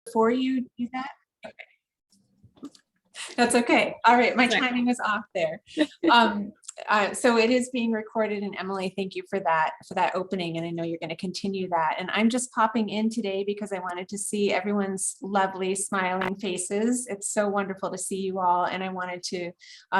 before you do that? Okay. That's okay. All right, my timing was off there. So it is being recorded, and Emily, thank you for that opening, and I know you're going to continue that. And I'm just popping in today because I wanted to see everyone's lovely smiling faces. It's so wonderful to see you all, and I wanted to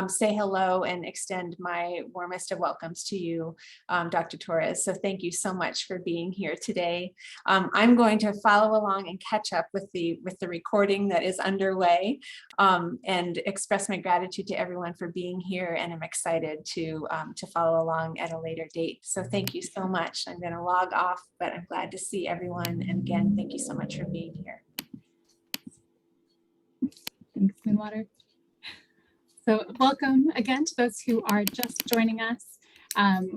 say hello and extend my warmest of welcomes to you, Dr. Torres. So thank you so much for being here today. I'm going to follow along and catch up with the recording that is underway, and express my gratitude to everyone for being here, and I'm excited to follow along at a later date. So thank you so much. I'm going to log off, but I'm glad to see everyone. And again, thank you so much for being here. Thanks, Moonwater. So welcome again to those who are just joining us.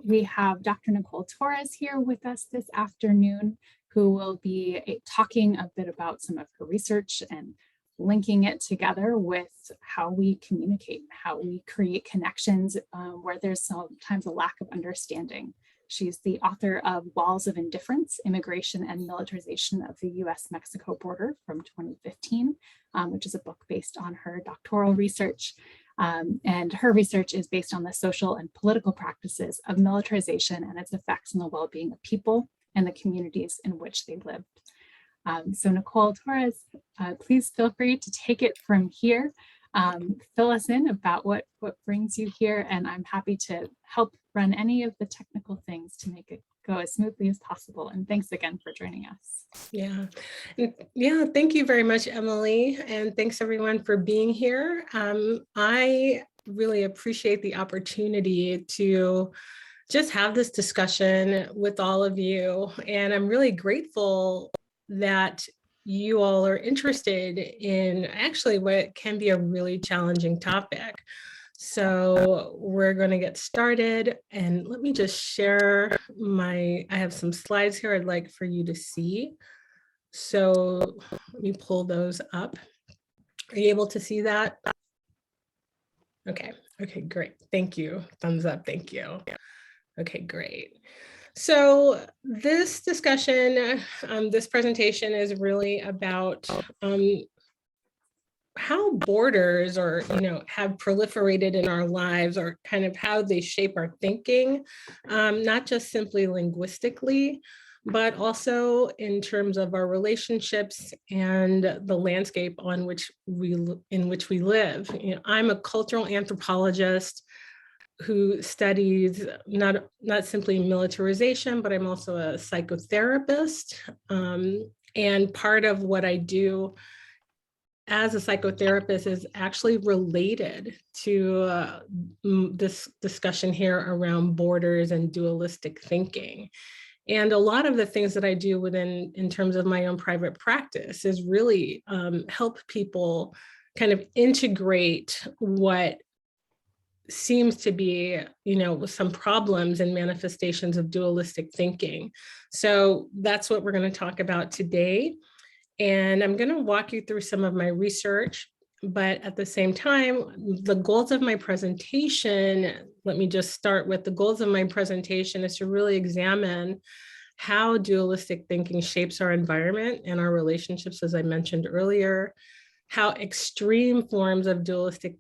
We have Dr. Nicole Torres here with us this afternoon, who will be talking a bit about some of her research and linking it together with how we communicate, how we create connections where there's sometimes a lack of understanding. She's the author of Walls of Indifference, Immigration and Militarization of the US-Mexico Border from 2015, which is a book based on her doctoral research. And her research is based on the social and political practices of militarization and its effects on the well-being of people and the communities in which they lived. So Nicole Torres, please feel free to take it from here. Fill us in about what brings you here, and I'm happy to help run any of the technical things to make it go as smoothly as possible. And thanks again for joining us. Yeah, thank you very much, Emily, and thanks everyone for being here. I really appreciate the opportunity to just have this discussion with all of you, and I'm really grateful that you all are interested in actually what can be a really challenging topic. So we're going to get started, and let me just share I have some slides here I'd like for you to see. So let me pull those up. Are you able to see that? Okay, great. Thank you. Thumbs up, thank you. Okay, great. So this discussion, this presentation is really about how borders have proliferated in our lives, or kind of how they shape our thinking, not just simply linguistically, but also in terms of our relationships and the landscape in which we live. I'm a cultural anthropologist who studies not simply militarization, but I'm also a psychotherapist. And part of what I do as a psychotherapist is actually related to this discussion here around borders and dualistic thinking. And a lot of the things that I do in terms of my own private practice is really help people kind of integrate what seems to be, some problems and manifestations of dualistic thinking. So that's what we're going to talk about today. And I'm going to walk you through some of my research, but at the same time, the goals of my presentation, let me just start with the goals of my presentation is to really examine how dualistic thinking shapes our environment and our relationships, as I mentioned earlier, how extreme forms of dualistic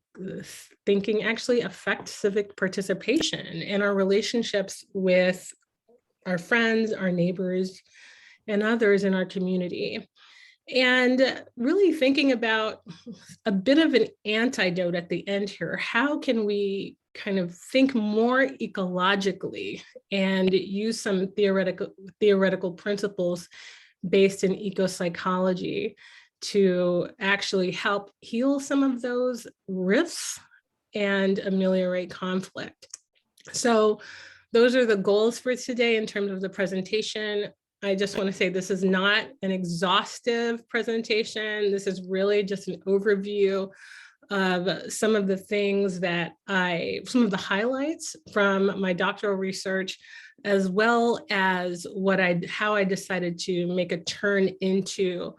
thinking actually affect civic participation in our relationships with our friends, our neighbors, and others in our community. And really thinking about a bit of an antidote at the end here. How can we kind of think more ecologically and use some theoretical principles based in eco-psychology to actually help heal some of those rifts and ameliorate conflict? So those are the goals for today in terms of the presentation. I just want to say this is not an exhaustive presentation. This is really just an overview of some of the things some of the highlights from my doctoral research, as well as how I decided to make a turn into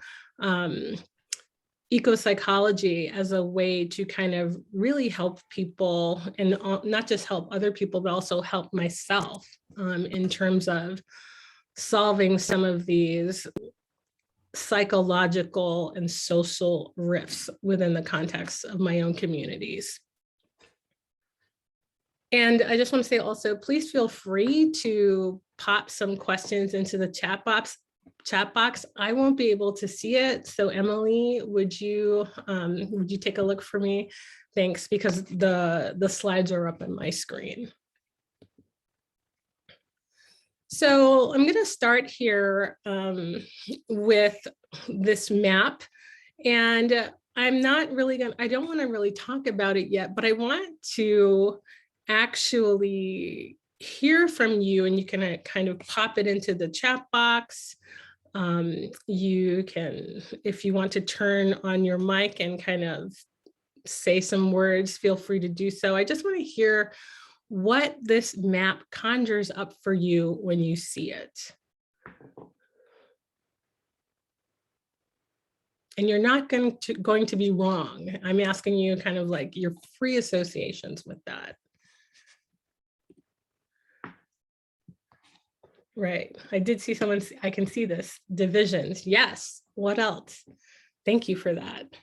eco-psychology as a way to kind of really help people, and not just help other people, but also help myself in terms of solving some of these psychological and social rifts within the context of my own communities. And I just want to say also, please feel free to pop some questions into the chat box. I won't be able to see it. So Emily, would you take a look for me? Thanks, because the slides are up on my screen. So I'm going to start here with this map, and I'm not really going to, I don't want to really talk about it yet, but I want to actually hear from you, and you can kind of pop it into the chat box. You can, if you want to turn on your mic and kind of say some words, feel free to do so. I just want to hear what this map conjures up for you when you see it. And you're not going to be wrong. I'm asking you kind of like your free associations with that. Right. I did see someone, I can see this, divisions. Yes. What else? Thank you for that.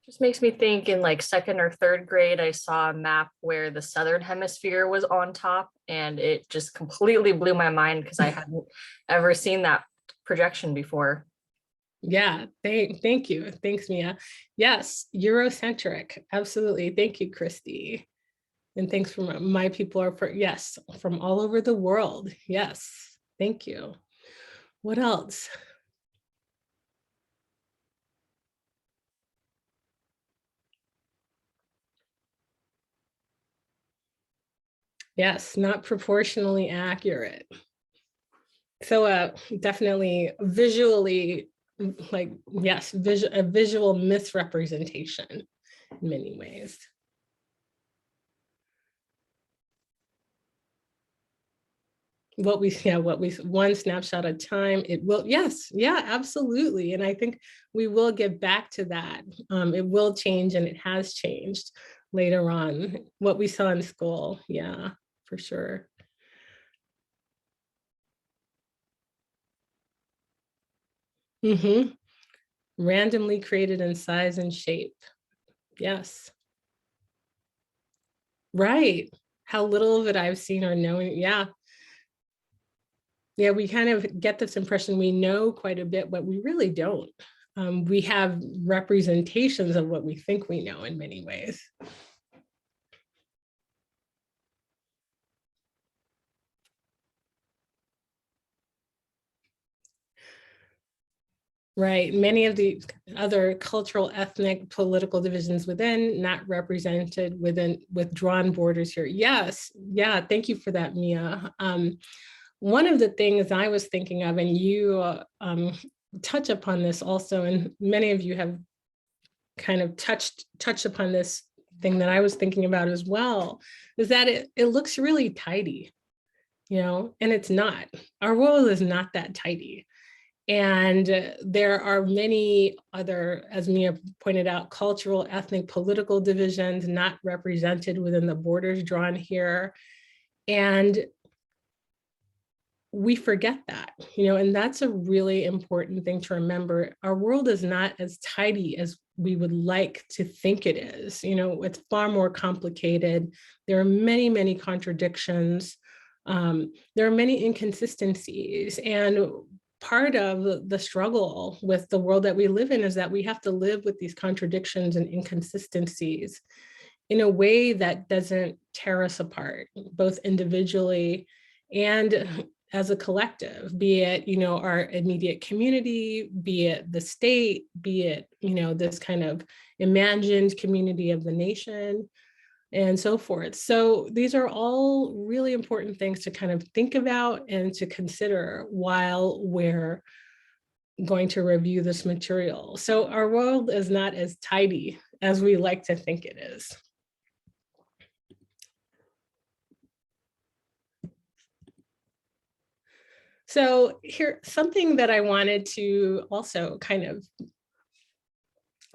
Just makes me think in like second or third grade, I saw a map where the Southern Hemisphere was on top, and it just completely blew my mind because I hadn't ever seen that projection before. Yeah, thank you. Thanks, Mia. Yes, Eurocentric. Absolutely. Thank you, Christy. And thanks for my people are yes, from all over the world. Yes, thank you. What else? Yes, not proportionally accurate. So definitely visually, like, yes, a visual misrepresentation in many ways. One snapshot at a time, it will, yes, yeah, absolutely. And I think we will get back to that. It will change, and it has changed later on, what we saw in school. Yeah, for sure. Randomly created in size and shape. Yes. Right. How little of it I've seen or known. Yeah. Yeah, we kind of get this impression we know quite a bit, but we really don't. We have representations of what we think we know in many ways. Right, many of the other cultural, ethnic, political divisions within, not represented within withdrawn borders here. Yes, yeah, thank you for that, Mia. One of the things I was thinking of, and you touch upon this also, and many of you have kind of touched upon this thing that I was thinking about as well, is that it looks really tidy, and it's not. Our world is not that tidy. And there are many other, as Mia pointed out, cultural, ethnic, political divisions not represented within the borders drawn here. And we forget that, and that's a really important thing to remember. Our world is not as tidy as we would like to think it is. It's far more complicated. There are many, many contradictions. There are many inconsistencies. And part of the struggle with the world that we live in is that we have to live with these contradictions and inconsistencies in a way that doesn't tear us apart, both individually and as a collective, be it, our immediate community, be it the state, be it, this kind of imagined community of the nation, and so forth. So these are all really important things to kind of think about and to consider while we're going to review this material. So our world is not as tidy as we like to think it is. So here, something that I wanted to also kind of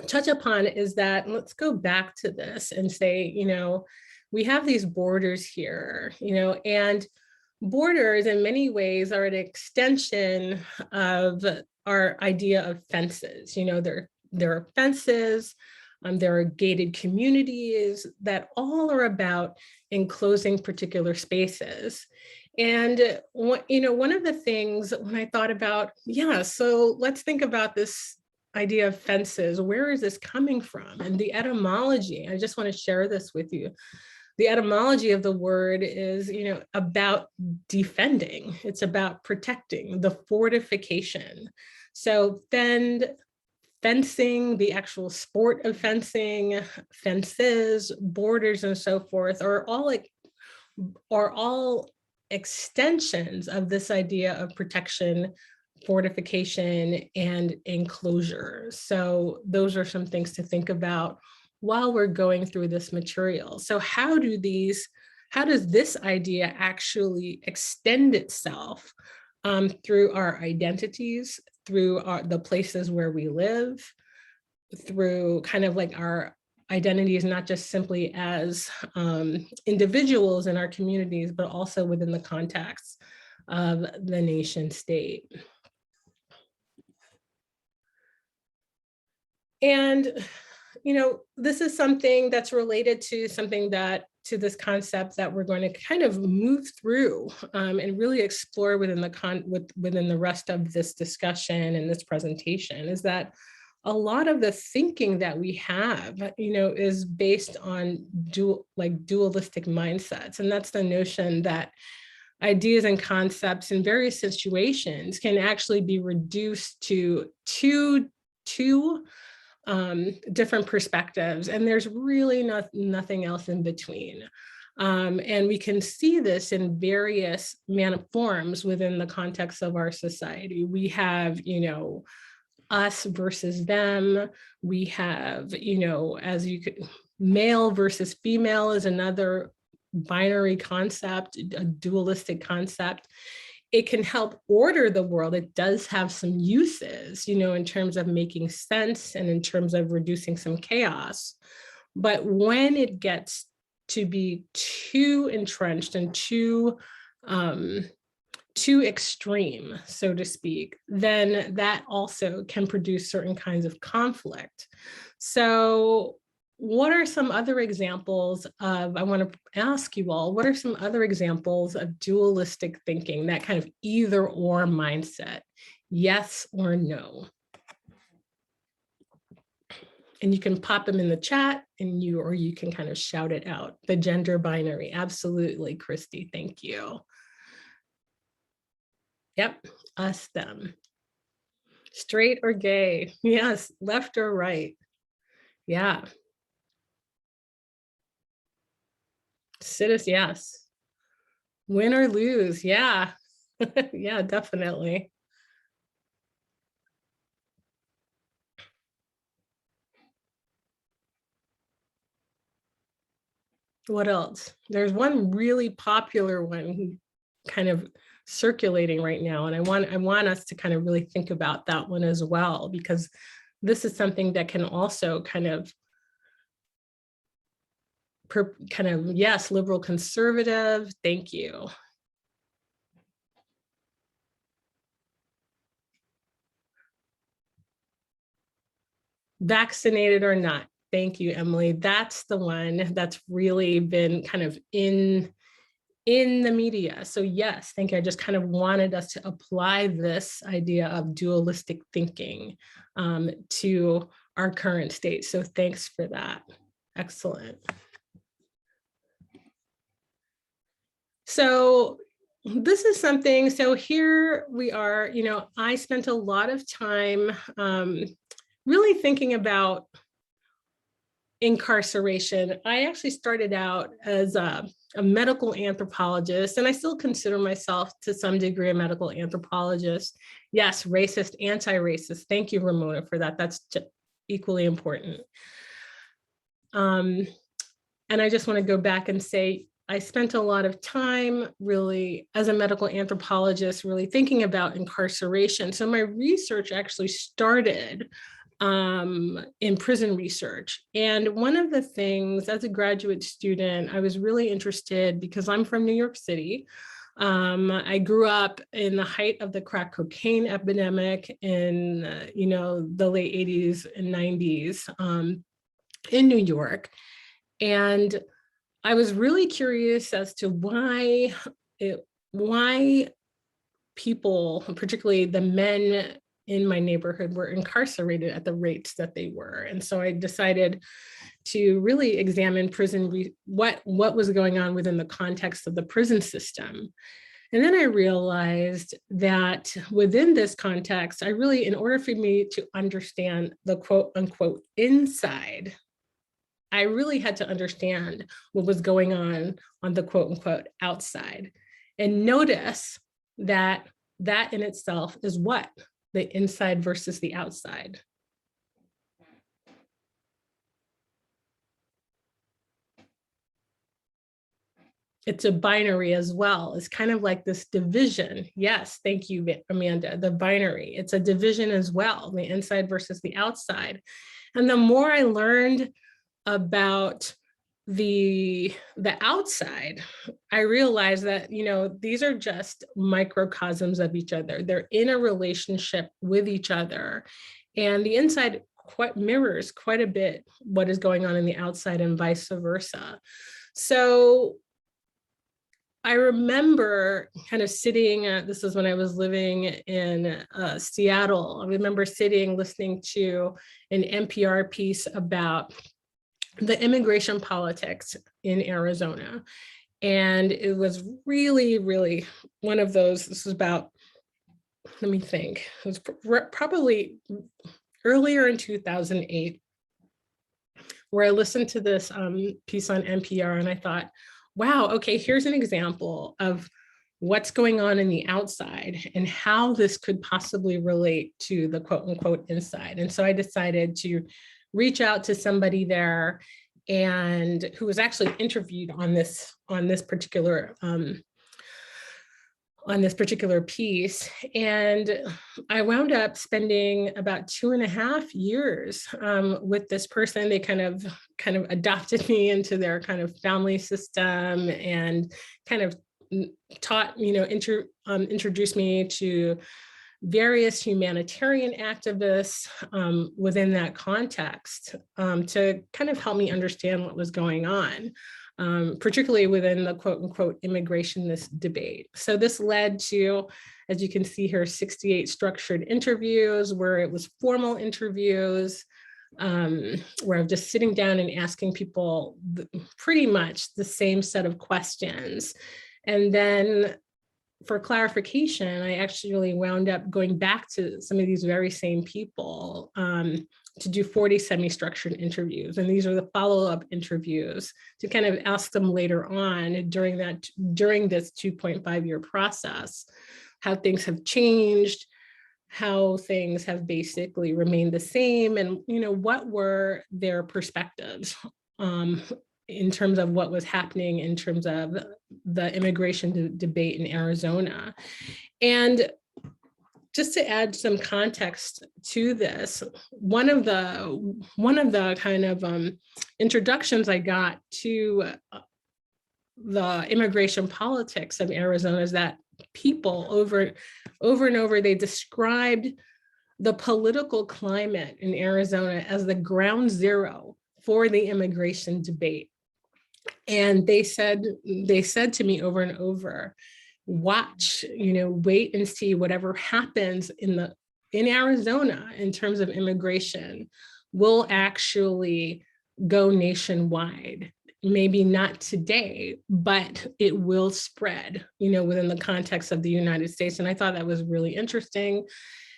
touch upon is that, let's go back to this and say, we have these borders here, and borders in many ways are an extension of our idea of fences. You know, there are fences, there are gated communities that all are about enclosing particular spaces. And one of the things when I thought about, so let's think about this idea of fences. Where is this coming from? And the etymology, I just want to share this with you. The etymology of the word is, about defending. It's about protecting, the fortification. So fencing, the actual sport of fencing, fences, borders, and so forth are all extensions of this idea of protection, fortification, and enclosure. So those are some things to think about while we're going through this material. So how does this idea actually extend itself through our identities, through the places where we live, through kind of like our identities, not just simply as individuals in our communities, but also within the context of the nation state. And, this is something that's related to this concept that we're going to kind of move through and really explore within the rest of this discussion and this presentation, is that a lot of the thinking that we have, is based on dualistic mindsets. And that's the notion that ideas and concepts in various situations can actually be reduced to two different perspectives, and there's really nothing else in between. And we can see this in various forms within the context of our society. We have, us versus them. We have, male versus female is another binary concept, a dualistic concept. It can help order the world. It does have some uses, in terms of making sense and in terms of reducing some chaos. But when it gets to be too entrenched and too extreme, so to speak, then that also can produce certain kinds of conflict. So what are some other examples of, I want to ask you all, what are some other examples of dualistic thinking, that kind of either or mindset, yes or no? And you can pop them in the chat or you can kind of shout it out. The gender binary, absolutely, Christy, thank you. Yep, us, them. Straight or gay, yes, left or right, yeah. Citizen, yes. Win or lose, yeah. Yeah, definitely. What else? There's one really popular one kind of circulating right now, and I want us to kind of really think about that one as well, because this is something that can also kind of yes, liberal conservative, thank you. Vaccinated or not, thank you, Emily. That's the one that's really been kind of in the media. So yes, thank you. I just kind of wanted us to apply this idea of dualistic thinking to our current state. So thanks for that. Excellent. So this is something, so here we are, I spent a lot of time really thinking about incarceration. I actually started out as a medical anthropologist, and I still consider myself to some degree a medical anthropologist. Yes, racist, anti-racist. Thank you, Ramona, for that. That's equally important. And I just want to go back and say, I spent a lot of time really as a medical anthropologist, really thinking about incarceration. So my research actually started in prison research. And one of the things as a graduate student, I was really interested, because I'm from New York City, I grew up in the height of the crack cocaine epidemic in, the late 80s and 90s in New York. And I was really curious as to why people, particularly the men in my neighborhood, were incarcerated at the rates that they were. And so I decided to really examine what was going on within the context of the prison system. And then I realized that within this context, in order for me to understand the quote unquote inside, I really had to understand what was going on the quote unquote outside, and notice that in itself is what? The inside versus the outside. It's a binary as well. It's kind of like this division. Yes, thank you, Amanda, the binary. It's a division as well, the inside versus the outside. And the more I learned about the outside, I realized that, these are just microcosms of each other. They're in a relationship with each other. And the inside mirrors quite a bit what is going on in the outside and vice versa. So I remember kind of sitting, this is when I was living in Seattle. I remember sitting, listening to an NPR piece about the immigration politics in Arizona. And it was really, really one of those, this was about, let me think, it was probably earlier in 2008, where I listened to this piece on NPR and I thought, wow, okay, here's an example of what's going on in the outside and how this could possibly relate to the quote unquote inside. And so I decided to reach out to somebody there and who was actually interviewed on this particular piece. And I wound up spending about 2.5 years with this person. They kind of adopted me into their kind of family system and kind of taught, introduced me to various humanitarian activists within that context to kind of help me understand what was going on. Particularly within the quote unquote immigrationist debate. So this led to, as you can see here, 68 structured interviews where it was formal interviews, where I'm just sitting down and asking people pretty much the same set of questions. And then for clarification, I actually wound up going back to some of these very same people to do 40 semi-structured interviews. And these are the follow-up interviews to kind of ask them later on during this 2.5-year process, how things have changed, how things have basically remained the same, and what were their perspectives in terms of what was happening in terms of the immigration debate in Arizona. And just to add some context to this, one of the kind of introductions I got to the immigration politics of Arizona is that people over and over, they described the political climate in Arizona as the ground zero for the immigration debate. And they said to me over and over, watch, wait and see whatever happens in Arizona in terms of immigration will actually go nationwide. Maybe not today, but it will spread, within the context of the United States. And I thought that was really interesting.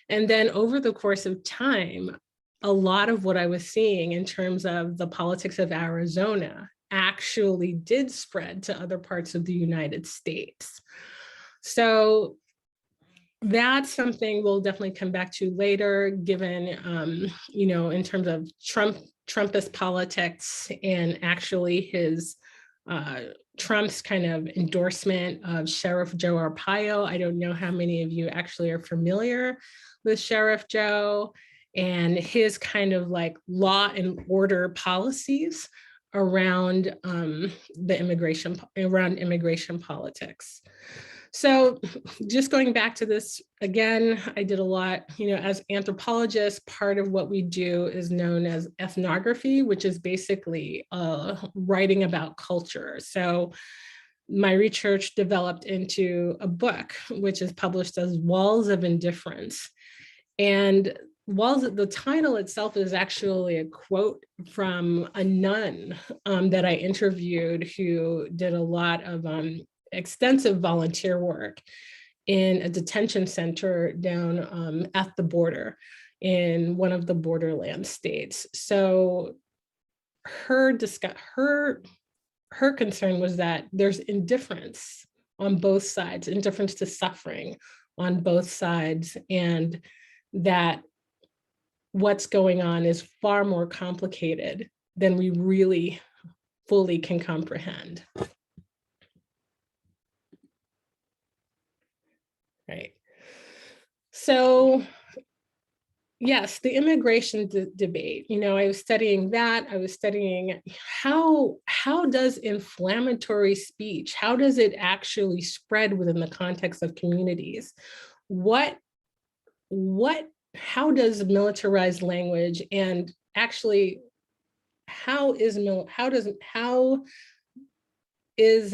And then over the course of time, a lot of what I was seeing in terms of the politics of Arizona actually did spread to other parts of the United States. So that's something we'll definitely come back to later, given, in terms of Trumpist politics and actually Trump's kind of endorsement of Sheriff Joe Arpaio. I don't know how many of you actually are familiar with Sheriff Joe and his kind of like law and order policies around immigration politics. So just going back to this again, I did a lot, as anthropologists, part of what we do is known as ethnography, which is basically writing about culture. So my research developed into a book, which is published as Walls of Indifference. And the title itself is actually a quote from a nun that I interviewed who did a lot of extensive volunteer work in a detention center down at the border in one of the borderland states. So her concern was that there's indifference on both sides, indifference to suffering on both sides, and that what's going on is far more complicated than we really fully can comprehend. Right. So yes, the immigration debate, I was studying that. I was studying how does inflammatory speech, how does it actually spread within the context of communities? How does militarized language, and actually how is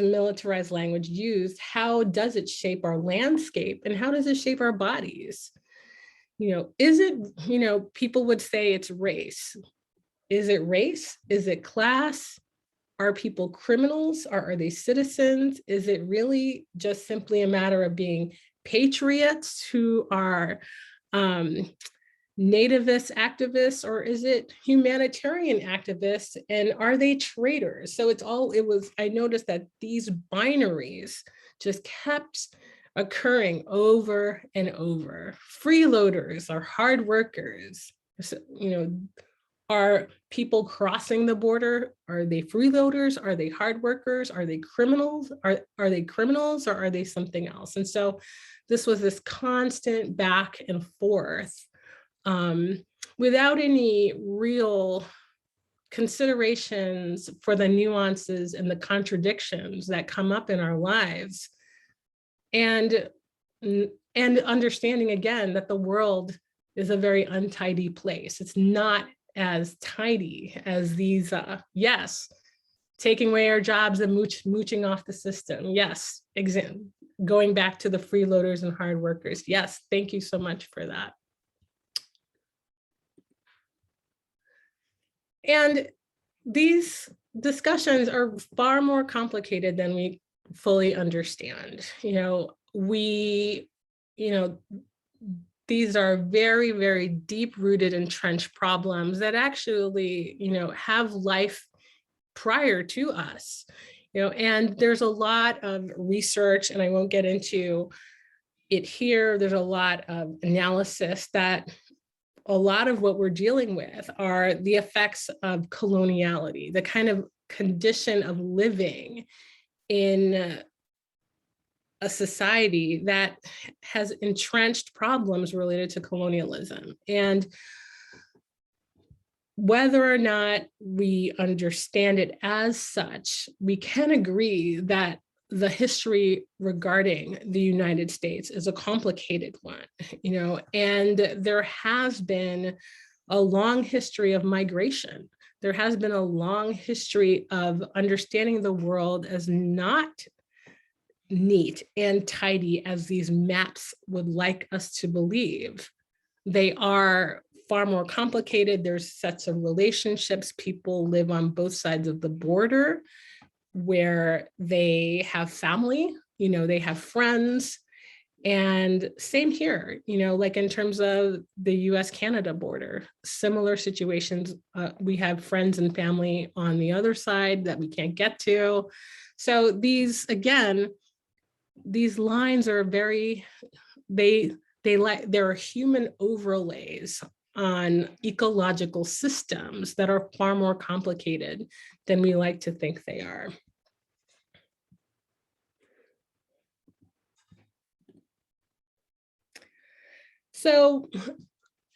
militarized language used? How does it shape our landscape, and how does it shape our bodies? Is it, people would say it's race. Is it race? Is it class? Are people criminals, or are they citizens? Is it really just simply a matter of being patriots who are nativist activists, or is it humanitarian activists, and are they traitors? So I noticed that these binaries just kept occurring over and over. Freeloaders are hard workers. Are people crossing the border? Are they freeloaders? Are they hard workers? Are they criminals? Are they criminals, or are they something else? And so this was this constant back and forth without any real considerations for the nuances and the contradictions that come up in our lives. And understanding again that the world is a very untidy place. It's not as tidy as these, yes, taking away our jobs and mooching off the system. Yes, going back to the freeloaders and hard workers. Yes, thank you so much for that. And these discussions are far more complicated than we fully understand. These are very, very deep-rooted, entrenched problems that actually, have life prior to us. And there's a lot of research, and I won't get into it here. There's a lot of analysis that a lot of what we're dealing with are the effects of coloniality, the kind of condition of living in a society that has entrenched problems related to colonialism. And whether or not we understand it as such, we can agree that the history regarding the United States is a complicated one, and there has been a long history of migration. There has been a long history of understanding the world as not neat and tidy as these maps would like us to believe. They are far more complicated. There's sets of relationships. People live on both sides of the border where they have family, they have friends. And same here, like in terms of the US-Canada border, similar situations. We have friends and family on the other side that we can't get to. So these lines are there are human overlays on ecological systems that are far more complicated than we like to think they are. So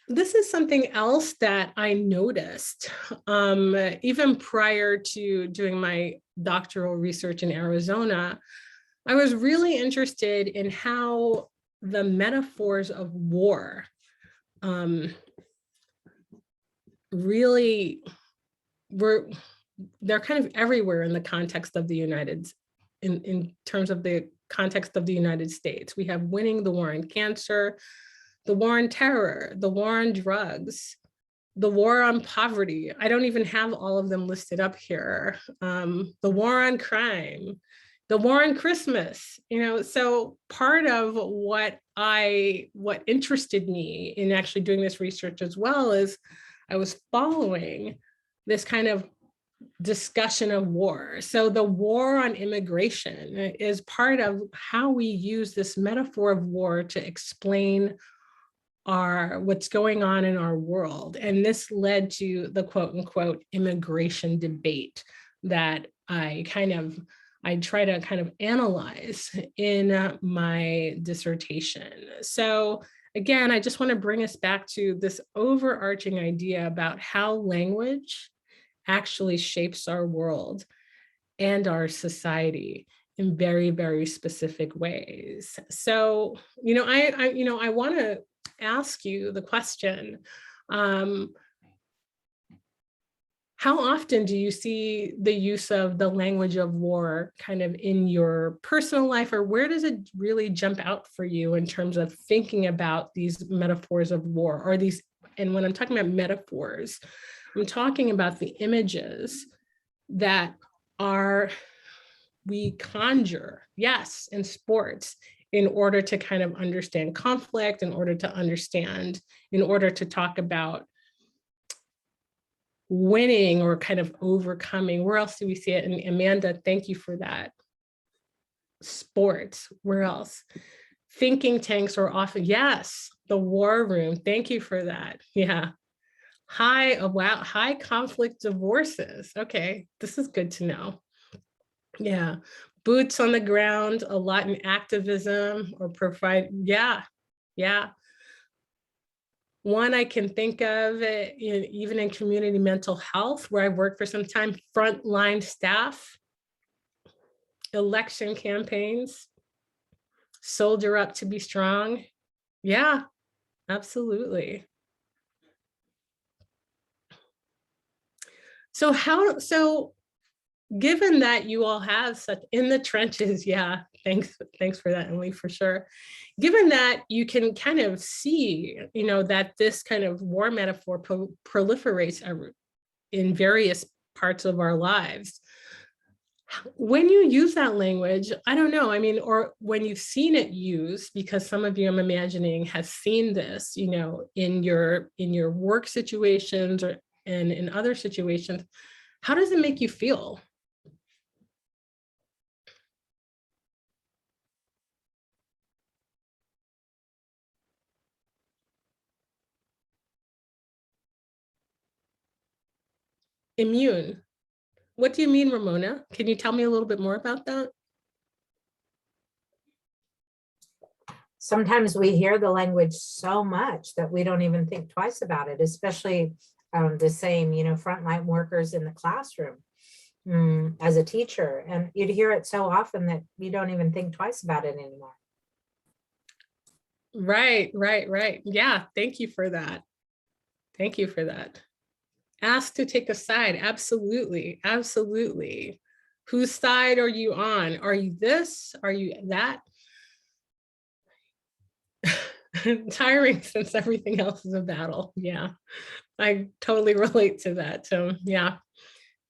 this is something else that I noticed even prior to doing my doctoral research in Arizona. I was really interested in how the metaphors of war really they're kind of everywhere in the context of the in terms of the context of the United States. We have winning the war on cancer, the war on terror, the war on drugs, the war on poverty. I don't even have all of them listed up here. The war on crime, the war on Christmas, so part of what interested me in actually doing this research as well is I was following this kind of discussion of war. So the war on immigration is part of how we use this metaphor of war to explain what's going on in our world. And this led to the quote unquote immigration debate that I try to kind of analyze in my dissertation. So again, I just want to bring us back to this overarching idea about how language actually shapes our world and our society in very, very specific ways. So, I want to ask you the question, how often do you see the use of the language of war kind of in your personal life, or where does it really jump out for you in terms of thinking about these metaphors of war or these, and when I'm talking about metaphors, I'm talking about the images that we conjure, yes, in sports, in order to kind of understand conflict, in order to talk about winning or kind of overcoming. Where else do we see it? And Amanda, thank you for that. Sports, where else? Thinking tanks are often, yes, the war room. Thank you for that. Yeah. High conflict divorces. Okay, this is good to know. Yeah, boots on the ground, a lot in activism or provide. Yeah. One I can think of, even in community mental health, where I worked for some time, frontline staff, election campaigns, soldier up to be strong. Yeah, absolutely. So given that you all have such in the trenches, yeah, thanks for that, Emily, for sure. Given that you can kind of see, that this kind of war metaphor proliferates in various parts of our lives, when you use that language, I don't know, or when you've seen it used, because some of you, I'm imagining, have seen this, in your work situations and in other situations, how does it make you feel? Immune. What do you mean, Ramona? Can you tell me a little bit more about that? Sometimes we hear the language so much that we don't even think twice about it, especially the same, frontline workers in the classroom as a teacher. And you'd hear it so often that you don't even think twice about it anymore. Right. Yeah, thank you for that. Ask to take a side. Absolutely. Whose side are you on? Are you this? Are you that? Tiring since everything else is a battle. Yeah, I totally relate to that. So yeah,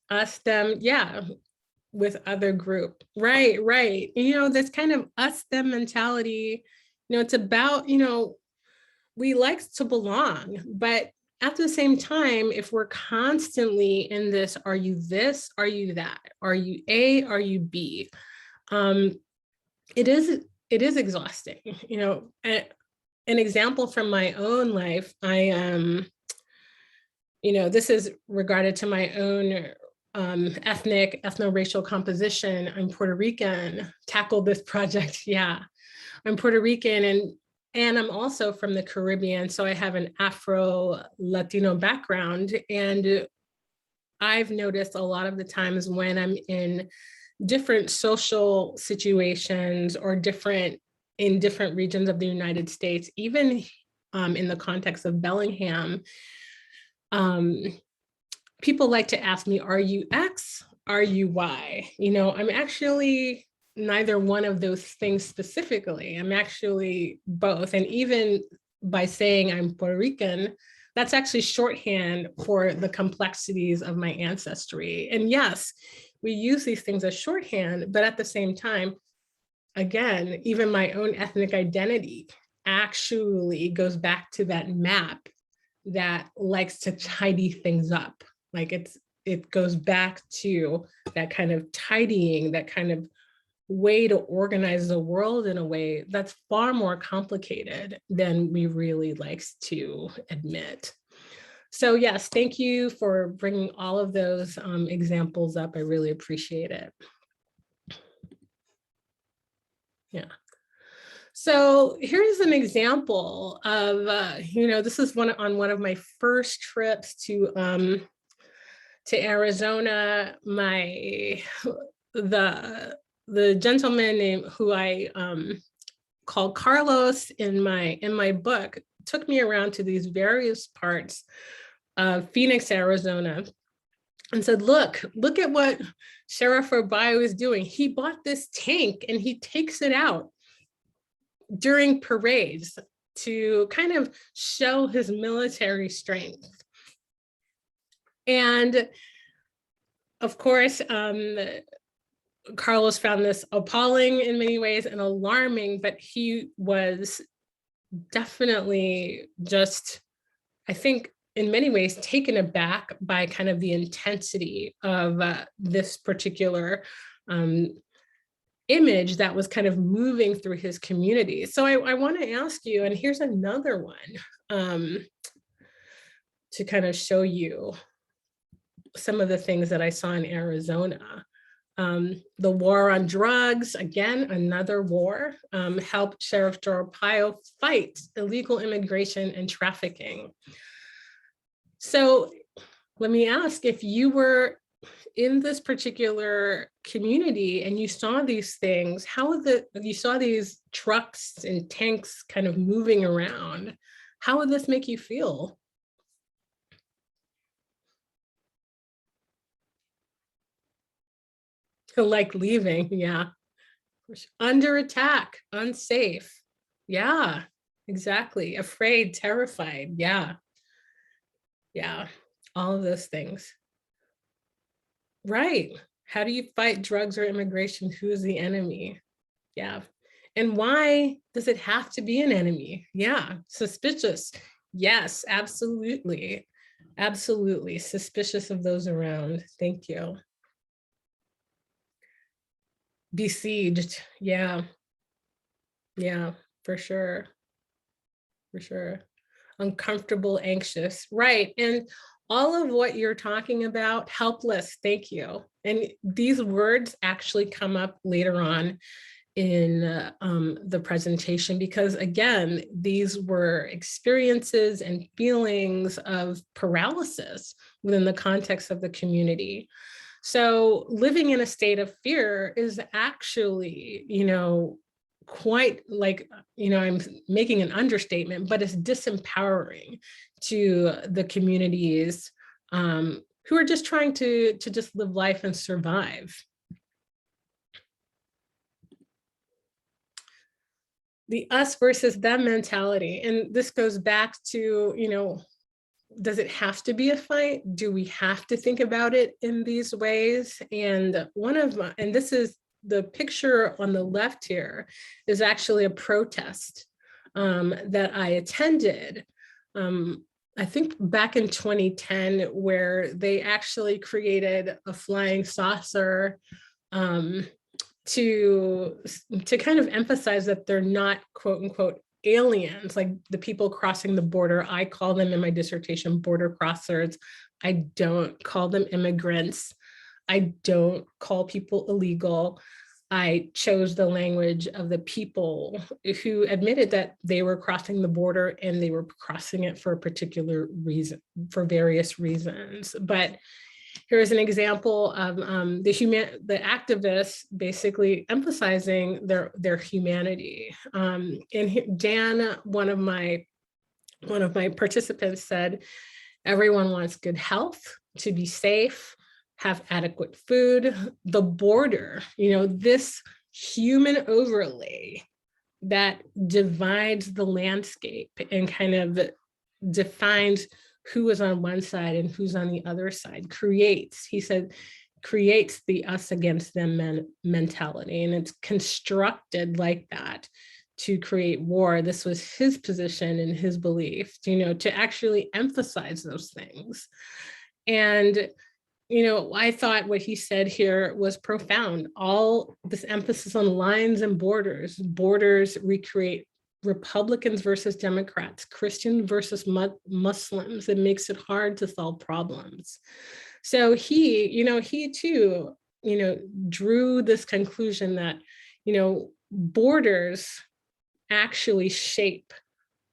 us, them, yeah, with other group. Right. This kind of us, them mentality, it's about, we like to belong, but at the same time, if we're constantly in this, are you this? Are you that? Are you A? Are you B? It is exhausting. An example from my own life, I am, this is regarded to my own ethno-racial composition. I'm Puerto Rican, tackled this project. Yeah, I'm Puerto Rican and I'm also from the Caribbean. So I have an Afro-Latino background. And I've noticed a lot of the times when I'm in different social situations or in different regions of the United States, even in the context of Bellingham, people like to ask me, are you X? Are you Y? You know, I'm actually neither one of those things specifically. I'm actually both. And even by saying I'm Puerto Rican, that's actually shorthand for the complexities of my ancestry. And yes, we use these things as shorthand, but at the same time, again, even my own ethnic identity actually goes back to that map that likes to tidy things up. Like it goes back to that kind of tidying, that kind of way to organize the world in a way that's far more complicated than we really likes to admit. So yes, thank you for bringing all of those examples up. I really appreciate it. Yeah. So here's an example of, you know, this is on one of my first trips to Arizona. The gentleman who I called Carlos in my book took me around to these various parts of Phoenix, Arizona, and said, look at what Sheriff Urbayo is doing. He bought this tank and he takes it out during parades to kind of show his military strength. And of course, Carlos found this appalling in many ways and alarming, but he was definitely just, I think, in many ways taken aback by kind of the intensity of this particular image that was kind of moving through his community. So I want to ask you, and here's another one to kind of show you some of the things that I saw in Arizona. The war on drugs, again, another war, helped Sheriff Arpaio fight illegal immigration and trafficking. So let me ask, if you were in this particular community and you saw these things, you saw these trucks and tanks kind of moving around, how would this make you feel? Like leaving, yeah. Under attack, unsafe. Yeah, exactly. Afraid, terrified. Yeah. Yeah, all of those things. Right. How do you fight drugs or immigration? Who is the enemy? Yeah. And why does it have to be an enemy? Yeah. Suspicious. Yes, absolutely. Absolutely. Suspicious of those around. Thank you. Besieged. Yeah. Yeah, for sure. For sure. Uncomfortable, anxious. Right. And all of what you're talking about, helpless, thank you. And these words actually come up later on in the presentation, because again, these were experiences and feelings of paralysis within the context of the community. So living in a state of fear is actually, you know, quite like, you know, I'm making an understatement, but it's disempowering to the communities who are just trying to just live life and survive. The us versus them mentality. And this goes back to, you know, does it have to be a fight? Do we have to think about it in these ways? And and this is the picture on the left here, is actually a protest that I attended, I think back in 2010, where they actually created a flying saucer to kind of emphasize that they're not, quote unquote, aliens, like the people crossing the border. I call them in my dissertation border crossers. I don't call them immigrants. I don't call people illegal. I chose the language of the people who admitted that they were crossing the border and they were crossing it for a particular reason, for various reasons. But here's an example of the activists basically emphasizing their humanity. Dan, one of my participants said, everyone wants good health, to be safe, have adequate food. The border, this human overlay that divides the landscape and kind of defines who is on one side and who's on the other side, creates the us against them mentality. And it's constructed like that to create war. This was his position and his belief, to actually emphasize those things. And I thought what he said here was profound. All this emphasis on lines and borders recreate Republicans versus Democrats, Christian versus Muslims. It makes it hard to solve problems. So he too, drew this conclusion that, borders actually shape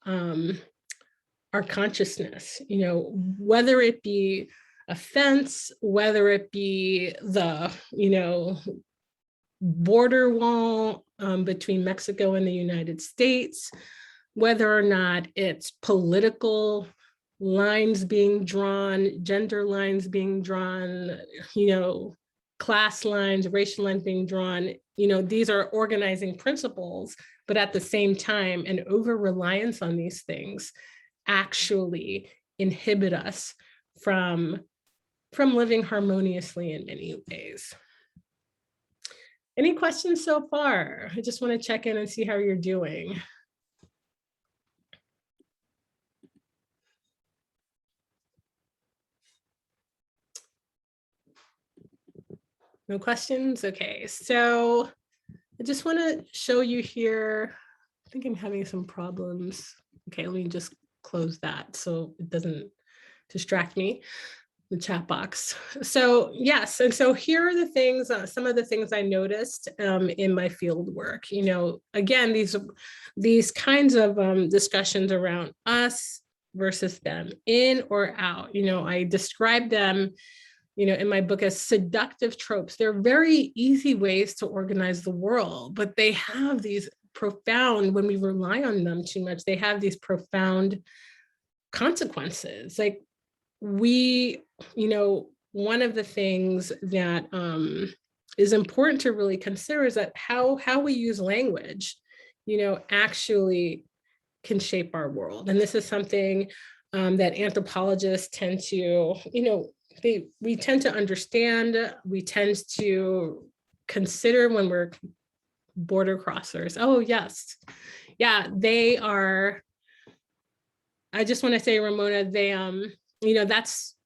our consciousness, whether it be a fence, whether it be the, border wall between Mexico and the United States, whether or not it's political lines being drawn, gender lines being drawn, class lines, racial lines being drawn, these are organizing principles, but at the same time, an over-reliance on these things actually inhibit us from living harmoniously in many ways. Any questions so far? I just want to check in and see how you're doing. No questions? Okay, so I just want to show you here. I think I'm having some problems. Okay, let me just close that so it doesn't distract me, the chat box. So yes, and so here are the things, some of the things I noticed in my field work. Again, these kinds of discussions around us versus them, in or out. I describe them in my book as seductive tropes. They're very easy ways to organize the world, but they have these profound, when we rely on them too much, they have these profound consequences. Like one of the things that is important to really consider is that how we use language, actually can shape our world. And this is something that anthropologists tend to, we tend to understand, we tend to consider when we're border crossers. Oh, yes. Yeah, they are. I just want to say, Ramona, they, that's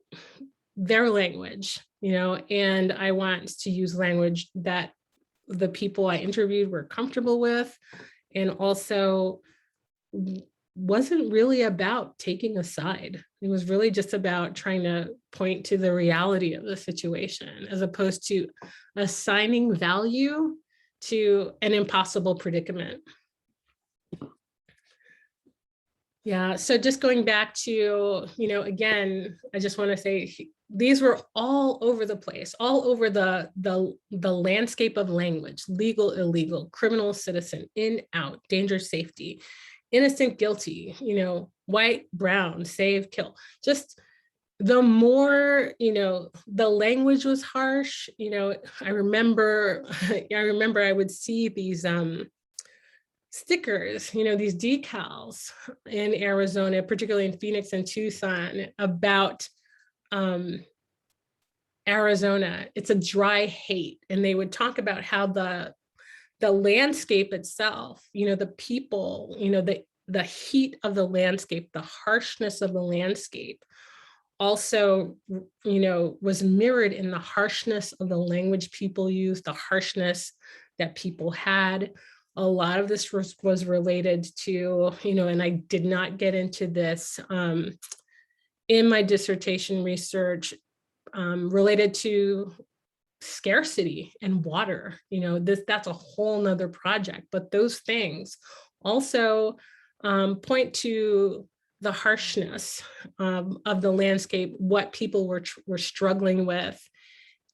their language, and I want to use language that the people I interviewed were comfortable with, and also wasn't really about taking a side. It was really just about trying to point to the reality of the situation, as opposed to assigning value to an impossible predicament. Yeah, so just going back to, again, I just want to say these were all over the place, all over the landscape of language: legal, illegal, criminal, citizen, in, out, danger, safety, innocent, guilty, white, brown, save, kill. Just the more, the language was harsh. I remember I would see these stickers, these decals in Arizona, particularly in Phoenix and Tucson, about Arizona. It's a dry hate. And they would talk about how the landscape itself, the people, the heat of the landscape, the harshness of the landscape also, was mirrored in the harshness of the language people used, the harshness that people had. A lot of this was related to, and I did not get into this in my dissertation research, related to scarcity and water. That's a whole nother project, but those things also point to the harshness of the landscape, what people were struggling with,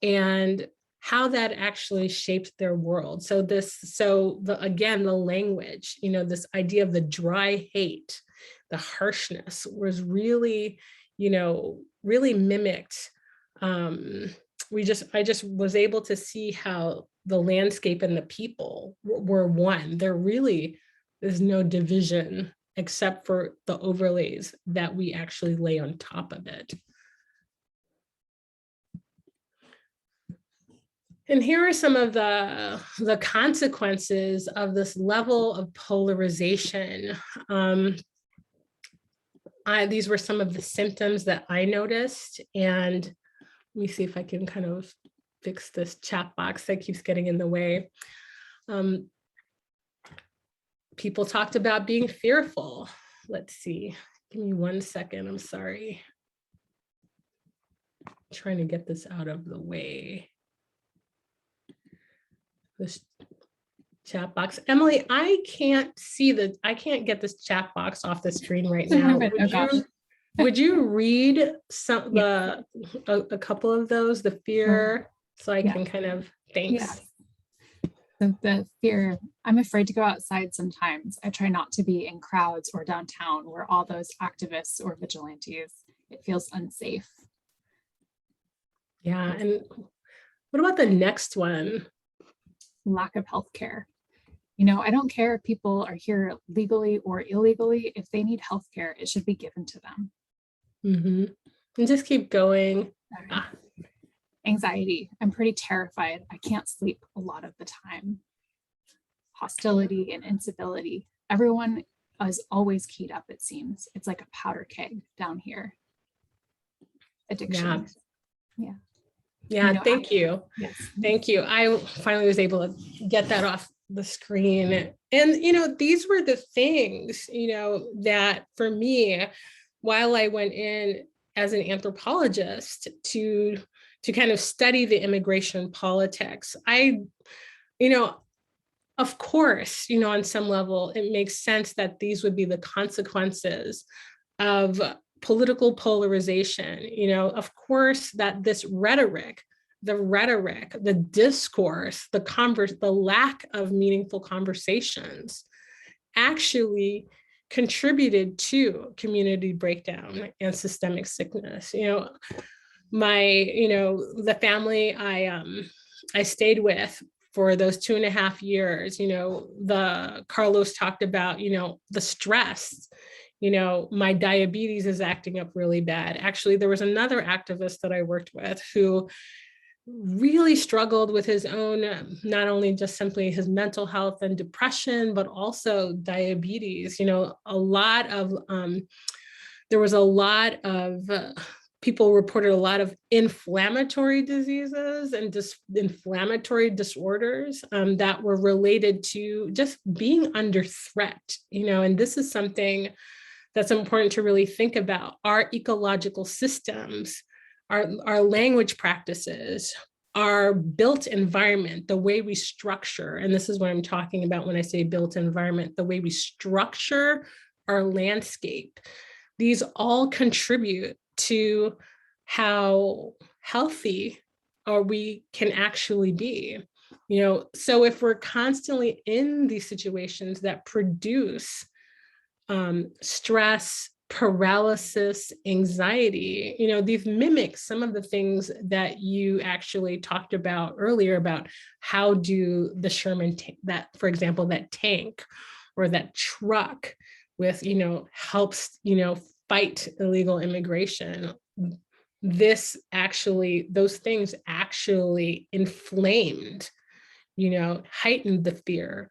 and how that actually shaped their world. So again, the language, this idea of the dry hate, the harshness was really, really mimicked. I just was able to see how the landscape and the people were one. There really is no division except for the overlays that we actually lay on top of it. And here are some of the consequences of this level of polarization. These were some of the symptoms that I noticed. And let me see if I can kind of fix this chat box that keeps getting in the way. People talked about being fearful. Let's see, give me 1 second, I'm sorry. I'm trying to get this out of the way. This chat box. Emily, I can't get this chat box off the screen right now. Would you read a couple of those, the fear, so I can kind of, thanks. Yes. The fear, I'm afraid to go outside sometimes. I try not to be in crowds or downtown where all those activists or vigilantes, it feels unsafe. Yeah, and what about the next one? Lack of healthcare. I don't care if people are here legally or illegally. If they need healthcare, it should be given to them. Mm-hmm. And just keep going. Anxiety. I'm pretty terrified. I can't sleep a lot of the time. Hostility and incivility. Everyone is always keyed up, it seems. It's like a powder keg down here. Addiction. Yeah, thank you. Yes. Thank you. I finally was able to get that off the screen. And, these were the things, that for me, while I went in as an anthropologist to kind of study the immigration politics, of course, on some level, it makes sense that these would be the consequences of political polarization, of course, that this rhetoric, the discourse, the lack of meaningful conversations actually contributed to community breakdown and systemic sickness. The family I stayed with for those 2.5 years, Carlos talked about, the stress, my diabetes is acting up really bad. Actually, there was another activist that I worked with who really struggled with his own, not only just simply his mental health and depression, but also diabetes. There was a lot of people reported a lot of inflammatory diseases and inflammatory disorders that were related to just being under threat, and this is something that's important to really think about. Our ecological systems, our language practices, our built environment, the way we structure, and this is what I'm talking about when I say built environment, the way we structure our landscape, these all contribute to how healthy we can actually be. So if we're constantly in these situations that produce stress, paralysis, anxiety, these mimic some of the things that you actually talked about earlier about how do the Sherman, for example, that tank or that truck with, helps, fight illegal immigration. Those things actually inflamed, heightened the fear,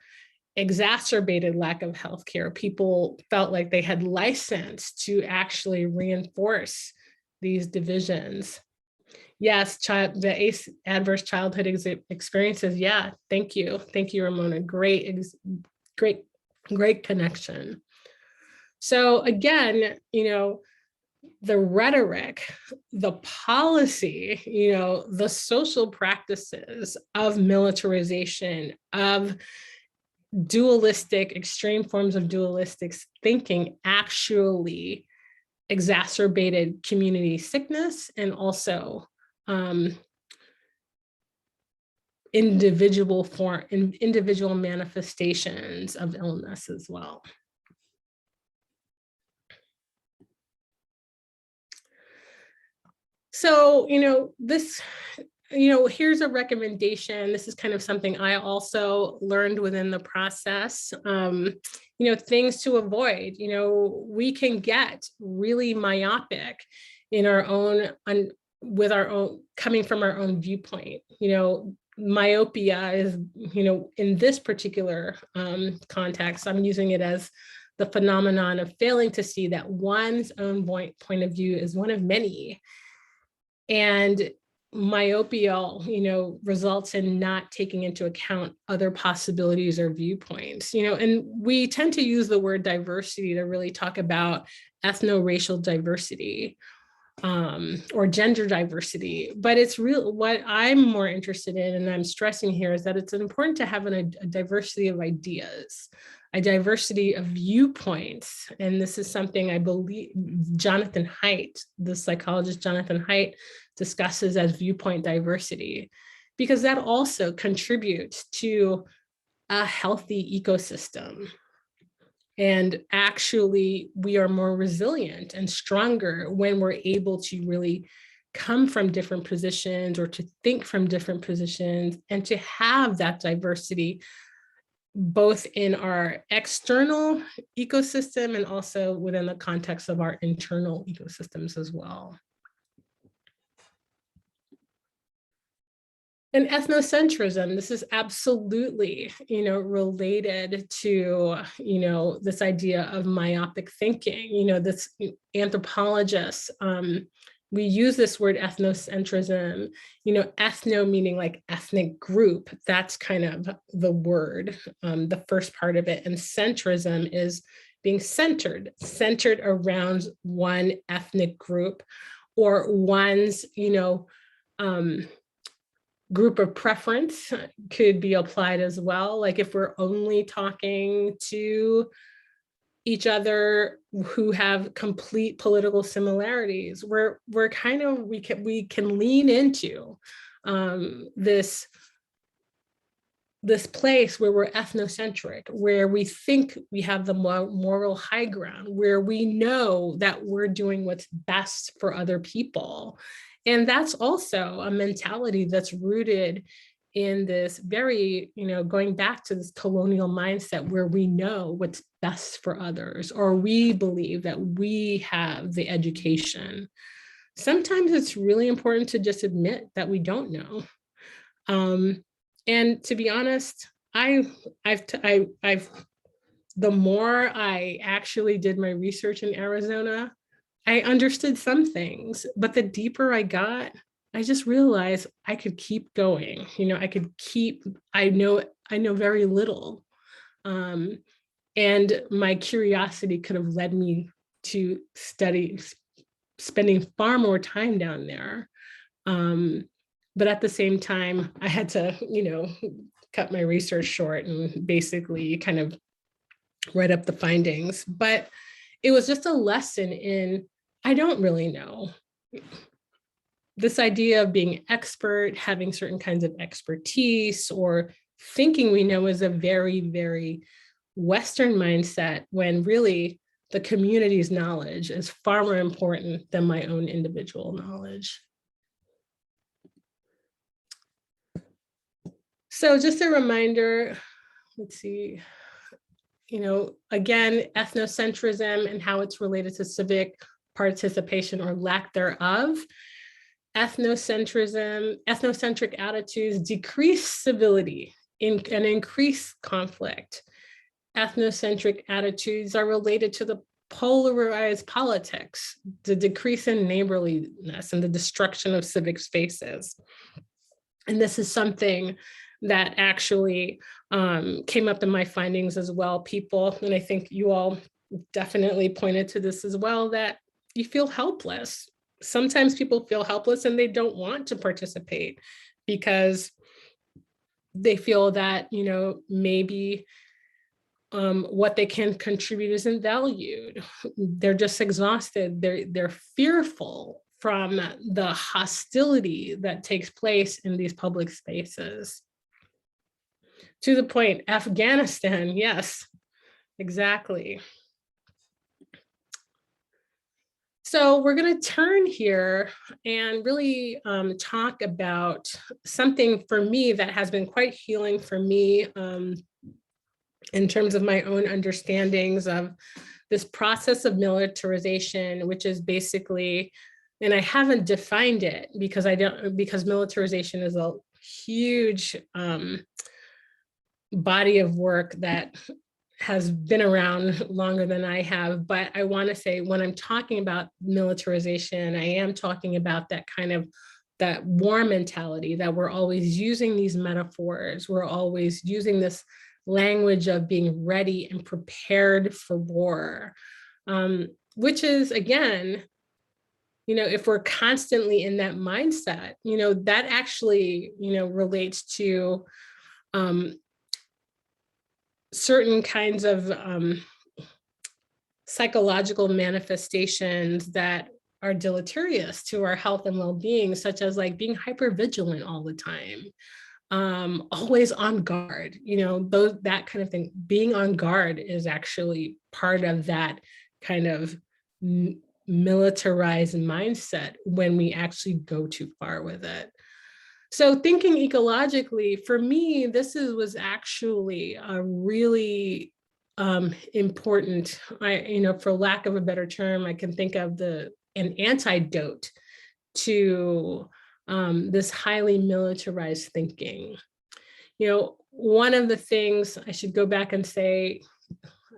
exacerbated lack of healthcare. People felt like they had license to actually reinforce these divisions. Yes, the adverse childhood experiences. Yeah, thank you, Ramona. Great connection. So again, the rhetoric, the policy, the social practices of militarization, of extreme forms of dualistic thinking actually exacerbated community sickness, and also individual manifestations of illness as well. So, here's a recommendation. This is kind of something I also learned within the process. Things to avoid. We can get really myopic in our own, coming from our own viewpoint. Myopia is, in this particular context, I'm using it as the phenomenon of failing to see that one's own point of view is one of many. And myopia, results in not taking into account other possibilities or viewpoints, and we tend to use the word diversity to really talk about ethno-racial diversity or gender diversity. But it's real. What I'm more interested in, and I'm stressing here, is that it's important to have a diversity of ideas, a diversity of viewpoints. And this is something I believe Jonathan Haidt, the psychologist Jonathan Haidt, discusses as viewpoint diversity, because that also contributes to a healthy ecosystem. And actually, we are more resilient and stronger when we're able to really come from different positions, or to think from different positions, and to have that diversity both in our external ecosystem and also within the context of our internal ecosystems as well. And ethnocentrism, this is absolutely, related to, this idea of myopic thinking. This anthropologists, we use this word ethnocentrism, ethno meaning like ethnic group. That's kind of the word, the first part of it. And centrism is being centered around one ethnic group, or one's, group of preference could be applied as well. Like if we're only talking to each other who have complete political similarities, we can lean into this place where we're ethnocentric, where we think we have the moral high ground, where we know that we're doing what's best for other people. And that's also a mentality that's rooted in this very, going back to this colonial mindset, where we know what's best for others, or we believe that we have the education. Sometimes it's really important to just admit that we don't know. And to be honest, the more I actually did my research in Arizona, I understood some things, but the deeper I got, I just realized I could keep going. I know very little. And my curiosity could have led me to spending far more time down there. But at the same time, I had to, cut my research short and basically kind of write up the findings. But it was just a lesson in, I don't really know. This idea of being expert, having certain kinds of expertise, or thinking we know, is a very, very Western mindset, when really the community's knowledge is far more important than my own individual knowledge. So just a reminder, let's see, again, ethnocentrism and how it's related to civic participation or lack thereof. Ethnocentric attitudes decrease civility and increase conflict. Ethnocentric attitudes are related to the polarized politics, the decrease in neighborliness, and the destruction of civic spaces. And this is something that actually came up in my findings as well. People, and I think you all definitely pointed to this as well, that you feel helpless. Sometimes people feel helpless and they don't want to participate because they feel that, maybe what they can contribute isn't valued. They're just exhausted. They're fearful from the hostility that takes place in these public spaces. To the point, Afghanistan, yes, exactly. So we're going to turn here and really talk about something for me that has been quite healing for me in terms of my own understandings of this process of militarization, which is basically, and I haven't defined it because militarization is a huge body of work that has been around longer than I have. But I want to say, when I'm talking about militarization, I am talking about that kind of that war mentality, that we're always using these metaphors. We're always using this language of being ready and prepared for war, which is, again, if we're constantly in that mindset, that actually, relates to certain kinds of psychological manifestations that are deleterious to our health and well-being, such as like being hypervigilant all the time, always on guard, that kind of thing. Being on guard is actually part of that kind of militarized mindset when we actually go too far with it. So thinking ecologically, for me, was actually a really important, for lack of a better term, I can think of an antidote to this highly militarized thinking. One of the things I should go back and say,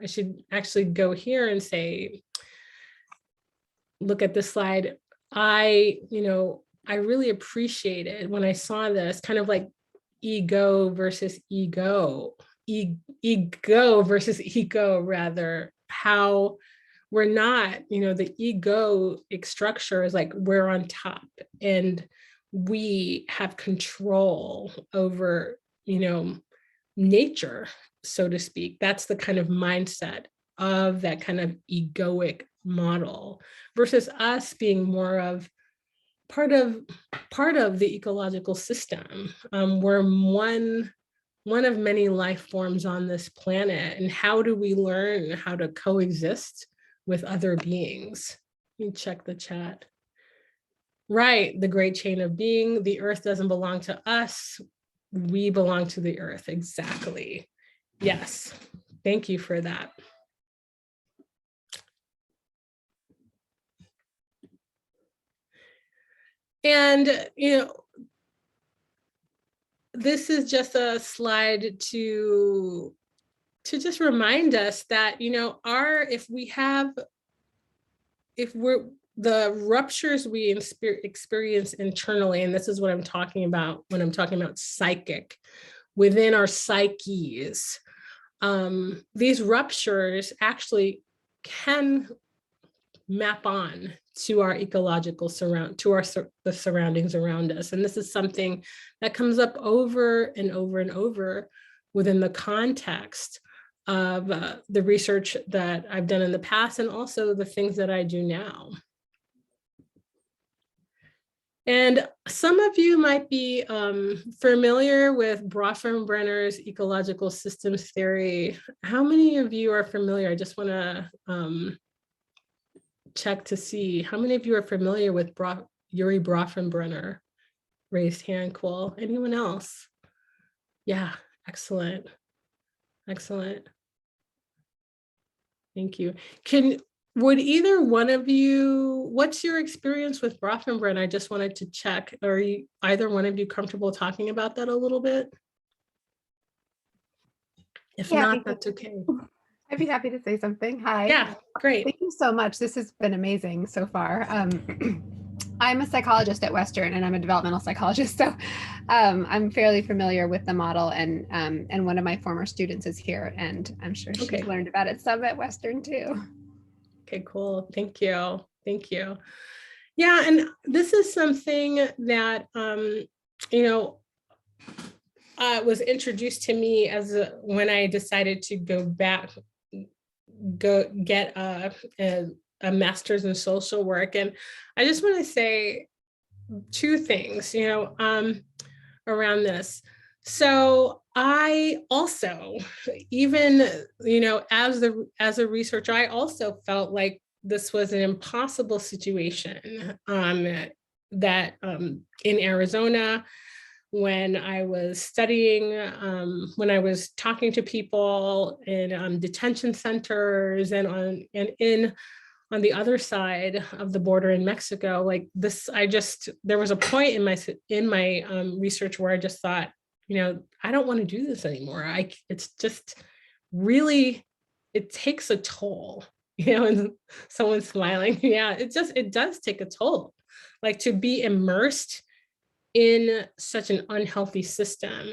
I should actually go here and say, look at this slide. I really appreciated when I saw this kind of like ego versus ego versus ego, rather, how we're not, the egoic structure is like we're on top and we have control over, nature, so to speak. That's the kind of mindset of that kind of egoic model, versus us being more of part of the ecological system. We're one of many life forms on this planet, and how do we learn how to coexist with other beings? Let me check the chat. Right, the great chain of being. The earth doesn't belong to us. We belong to the earth. Exactly. Yes. Thank you for that. And, this is just a slide to just remind us that, if the ruptures we experience internally, and this is what I'm talking about when I'm talking about psychic, within our psyches, these ruptures actually can map on to our ecological the surroundings around us. And this is something that comes up over and over and over within the context of the research that I've done in the past, and also the things that I do now. And some of you might be familiar with Bronfenbrenner's ecological systems theory. How many of you are familiar? I just want to check to see how many of you are familiar with Yuri Bronfenbrenner. Raised hand, cool. Anyone else? Yeah, excellent. Excellent. Thank you. Would either one of you, what's your experience with Bronfenbrenner? I just wanted to check. Are either one of you comfortable talking about that a little bit? If not, that's okay. I'd be happy to say something. Hi. Yeah, great. Thank you so much. This has been amazing so far. I'm a psychologist at Western, and I'm a developmental psychologist, so I'm fairly familiar with the model, and one of my former students is here, and I'm sure she's learned about it some at Western too. Okay, cool. Thank you. Thank you. Yeah, and this is something that was introduced to me when I decided to go get a master's in social work. And I just want to say two things, around this. So I also, even, as a researcher, I also felt like this was an impossible situation, that in Arizona, when I was studying, when I was talking to people in detention centers and on the other side of the border in Mexico, like this, there was a point in my research where I just thought, I don't want to do this anymore. It's just really, it takes a toll, and someone's smiling. Yeah, it does take a toll, like to be immersed in such an unhealthy system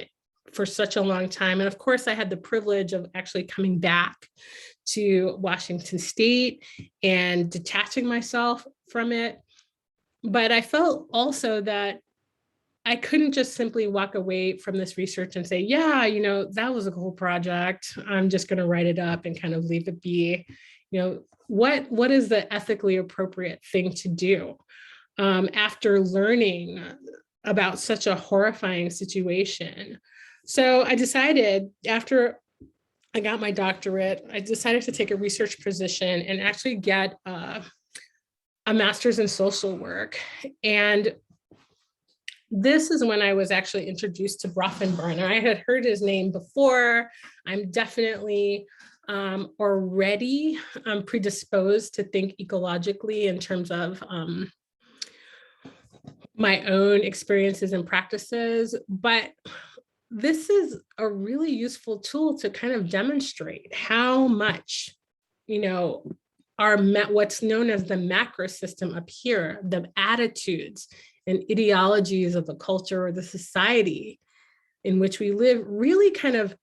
for such a long time. And of course, I had the privilege of actually coming back to Washington State and detaching myself from it. But I felt also that I couldn't just simply walk away from this research and say, yeah, that was a cool project. I'm just going to write it up and kind of leave it be. What is the ethically appropriate thing to do after learning about such a horrifying situation? So I decided, after I got my doctorate, I decided to take a research position and actually get a master's in social work. And this is when I was actually introduced to Brofenbarner. I had heard his name before. I'm definitely already predisposed to think ecologically in terms of my own experiences and practices, but this is a really useful tool to kind of demonstrate how much, what's known as the macro system up here, the attitudes and ideologies of the culture or the society in which we live, really kind of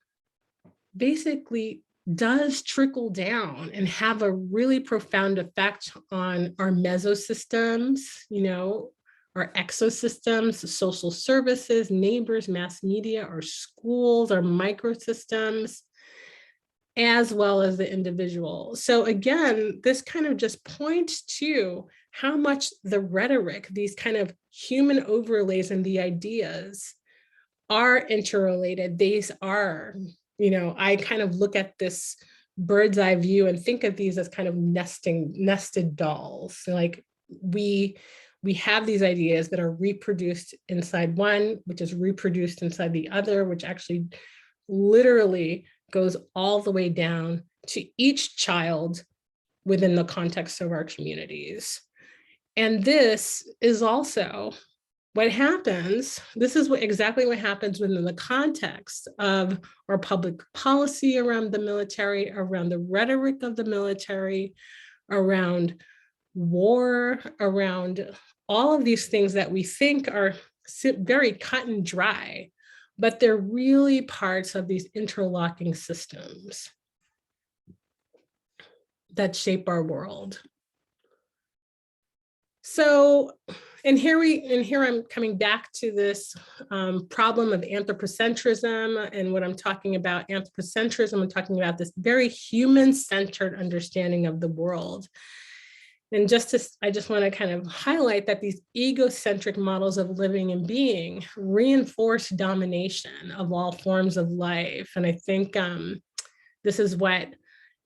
basically does trickle down and have a really profound effect on our mesosystems, our exosystems, social services, neighbors, mass media, our schools, our microsystems, as well as the individual. So again, this kind of just points to how much the rhetoric, these kind of human overlays and the ideas are interrelated. These are, I kind of look at this bird's eye view and think of these as kind of nested dolls. Like we have these ideas that are reproduced inside one, which is reproduced inside the other, which actually literally goes all the way down to each child within the context of our communities. And this is also what happens. This is exactly what happens within the context of our public policy around the military, around the rhetoric of the military, around war, around all of these things that we think are very cut and dry, but they're really parts of these interlocking systems that shape our world. So, and here I'm coming back to this problem of anthropocentrism. And what I'm talking about anthropocentrism, I'm talking about this very human-centered understanding of the world. And I just want to kind of highlight that these egocentric models of living and being reinforce domination of all forms of life. And I think this is what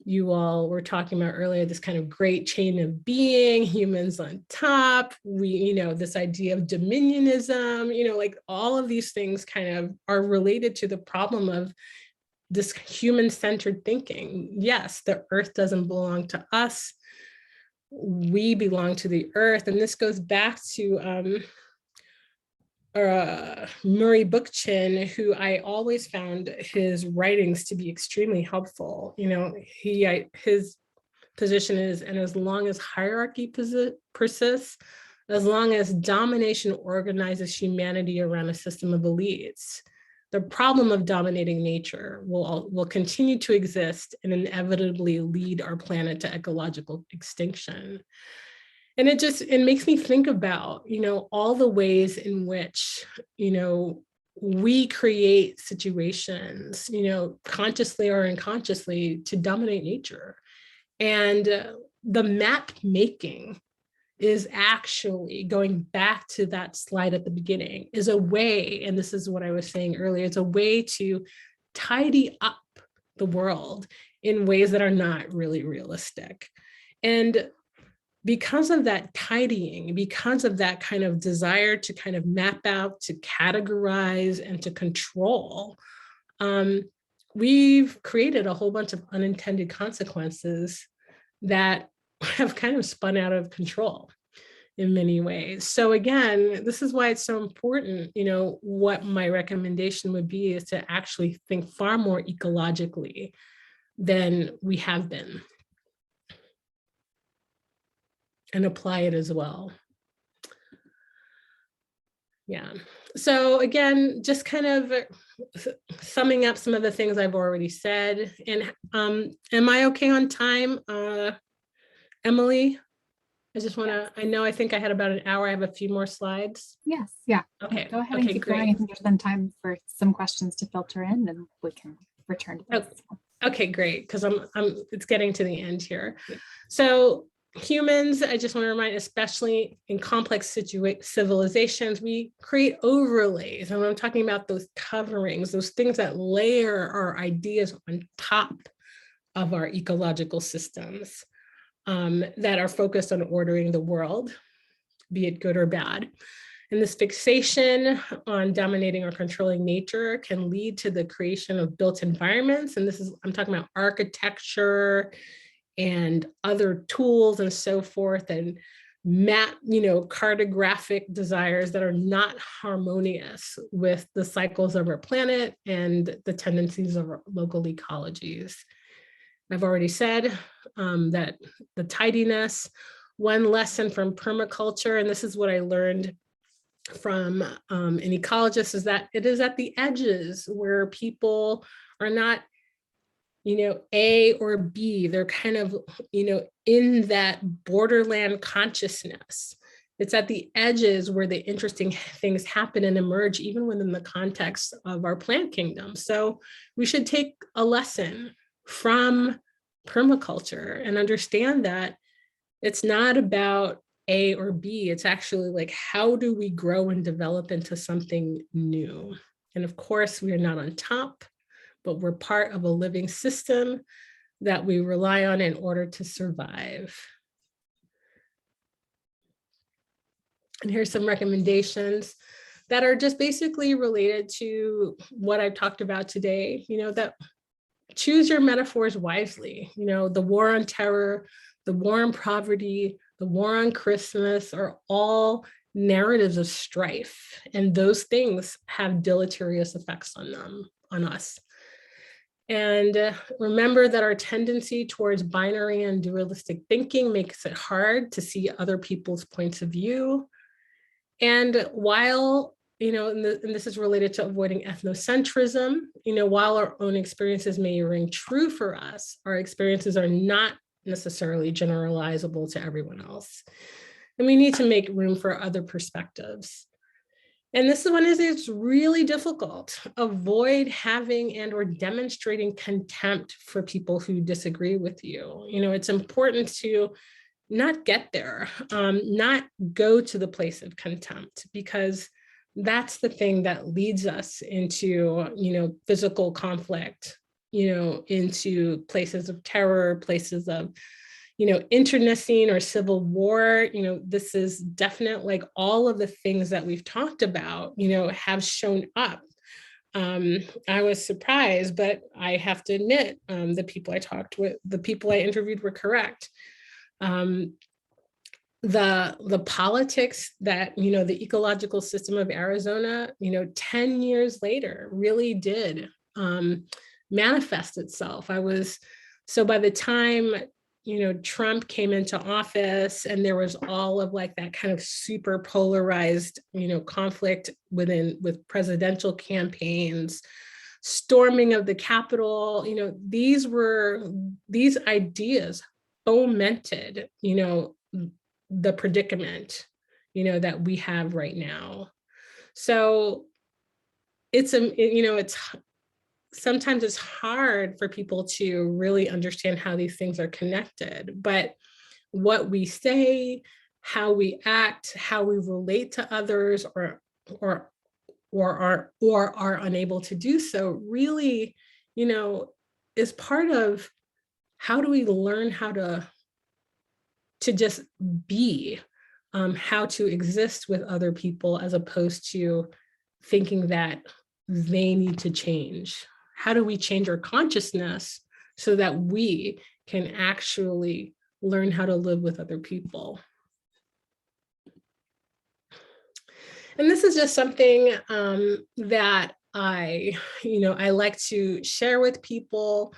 you all were talking about earlier, this kind of great chain of being, humans on top, this idea of dominionism, like all of these things kind of are related to the problem of this human-centered thinking. Yes, the earth doesn't belong to us. We belong to the earth. And this goes back to Murray Bookchin, who I always found his writings to be extremely helpful. His position is, and as long as hierarchy persists, as long as domination organizes humanity around a system of elites, the problem of dominating nature will continue to exist and inevitably lead our planet to ecological extinction. And it makes me think about, all the ways in which, we create situations, consciously or unconsciously, to dominate nature. And the map making is actually, going back to that slide at the beginning, is a way, and this is what I was saying earlier, it's a way to tidy up the world in ways that are not really realistic. And because of that tidying, because of that kind of desire to kind of map out, to categorize, and to control, we've created a whole bunch of unintended consequences that have kind of spun out of control in many ways. So again, this is why it's so important, what my recommendation would be is to actually think far more ecologically than we have been, and apply it as well. Yeah. So again, just kind of summing up some of the things I've already said. And am I okay on time, Emily? I just want to, I think I had about an hour. I have a few more slides. Yes, yeah. Okay. Go ahead and keep going. I think there's been time for some questions to filter in, and we can return to this. Okay, great. Because it's getting to the end here. So humans, I just want to remind, especially in complex civilizations, we create overlays. And I'm talking about those coverings, those things that layer our ideas on top of our ecological systems, that are focused on ordering the world, be it good or bad. And this fixation on dominating or controlling nature can lead to the creation of built environments. And I'm talking about architecture and other tools and so forth, and cartographic desires that are not harmonious with the cycles of our planet and the tendencies of our local ecologies. I've already said that the tidiness, one lesson from permaculture, and this is what I learned from an ecologist, is that it is at the edges where people are not, A or B, they're kind of, in that borderland consciousness. It's at the edges where the interesting things happen and emerge, even within the context of our plant kingdom. So we should take a lesson from permaculture and understand that it's not about A or B. It's actually like, how do we grow and develop into something new? And of course, we are not on top, but we're part of a living system that we rely on in order to survive. And here's some recommendations that are just basically related to what I've talked about today, that choose your metaphors wisely. The war on terror, the war on poverty, the war on Christmas are all narratives of strife. And those things have deleterious effects on us. And remember that our tendency towards binary and dualistic thinking makes it hard to see other people's points of view. And while, and this is related to avoiding ethnocentrism, while our own experiences may ring true for us, our experiences are not necessarily generalizable to everyone else. And we need to make room for other perspectives. And this one is, it's really difficult. Avoid having and or demonstrating contempt for people who disagree with you. It's important to not get there, not go to the place of contempt, because that's the thing that leads us into, physical conflict, into places of terror, places of, internecine or civil war. This is definite, like all of the things that we've talked about, have shown up. I was surprised, but I have to admit, the people I talked with, the people I interviewed were correct. The politics that, the ecological system of Arizona, 10 years later really did manifest itself. So by the time, Trump came into office and there was all of like that kind of super polarized, conflict with presidential campaigns, storming of the Capitol, these ideas fomented, the predicament, that we have right now. So it's sometimes it's hard for people to really understand how these things are connected, but what we say, how we act, how we relate to others, or are unable to do so, really, is part of how do we learn how to just be, how to exist with other people, as opposed to thinking that they need to change. How do we change our consciousness so that we can actually learn how to live with other people? And this is just something that I like to share with people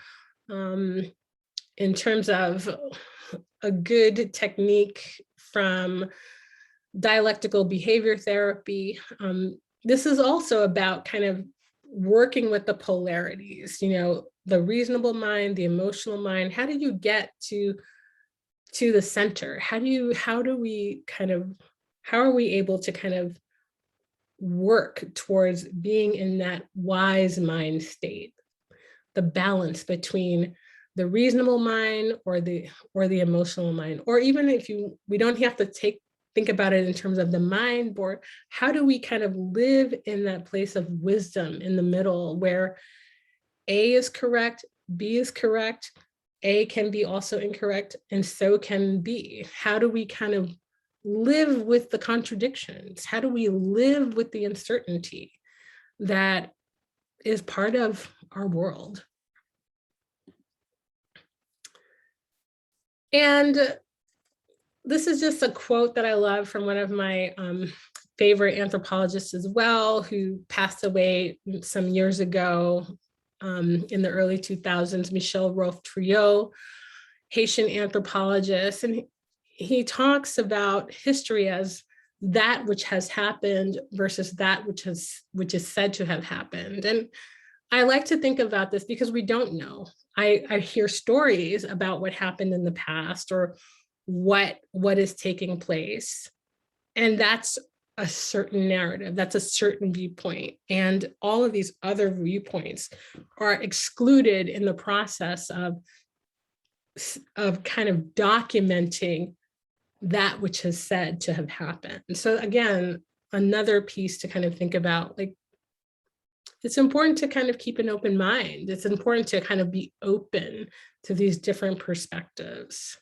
in terms of a good technique from dialectical behavior therapy. This is also about kind of working with the polarities, the reasonable mind, the emotional mind. How do you get to the center? How are we able to kind of work towards being in that wise mind state, the balance between the reasonable mind or the emotional mind? Or even if we don't have to think about it in terms of the mind, or how do we kind of live in that place of wisdom in the middle, where A is correct, B is correct, A can be also incorrect, and so can B. How do we kind of live with the contradictions? How do we live with the uncertainty that is part of our world? And this is just a quote that I love from one of my favorite anthropologists as well, who passed away some years ago in the early 2000s, Michel Rolfe-Trouillot, Haitian anthropologist. And he talks about history as that which has happened versus that which is said to have happened. And I like to think about this because we don't know. I hear stories about what happened in the past, or what is taking place. And that's a certain narrative, that's a certain viewpoint. And all of these other viewpoints are excluded in the process of kind of documenting that which is said to have happened. So again, another piece to kind of think about, like, it's important to kind of keep an open mind. It's important to kind of be open to these different perspectives.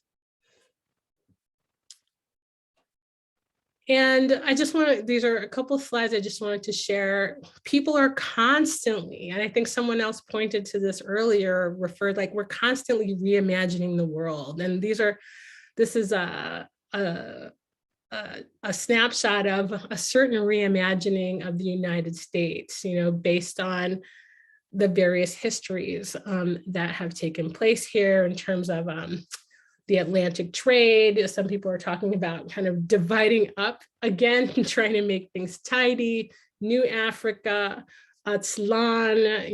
And I just these are a couple of slides I just wanted to share. People are constantly, and I think someone else pointed to this earlier, we're constantly reimagining the world. And this is a snapshot of a certain reimagining of the United States, based on the various histories that have taken place here in terms of the Atlantic trade. Some people are talking about kind of dividing up again, trying to make things tidy. New Africa, Atslan,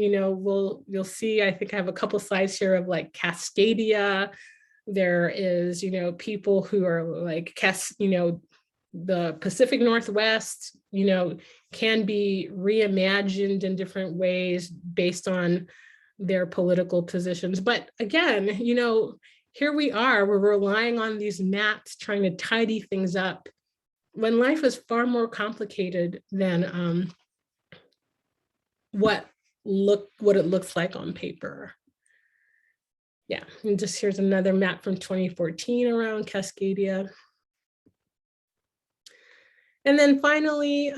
you'll see, I think I have a couple slides here of like Cascadia. There is, people who are like, the Pacific Northwest, can be reimagined in different ways based on their political positions. But again, here we are, we're relying on these maps, trying to tidy things up, when life is far more complicated than what it looks like on paper. Yeah, and just here's another map from 2014 around Cascadia. And then finally,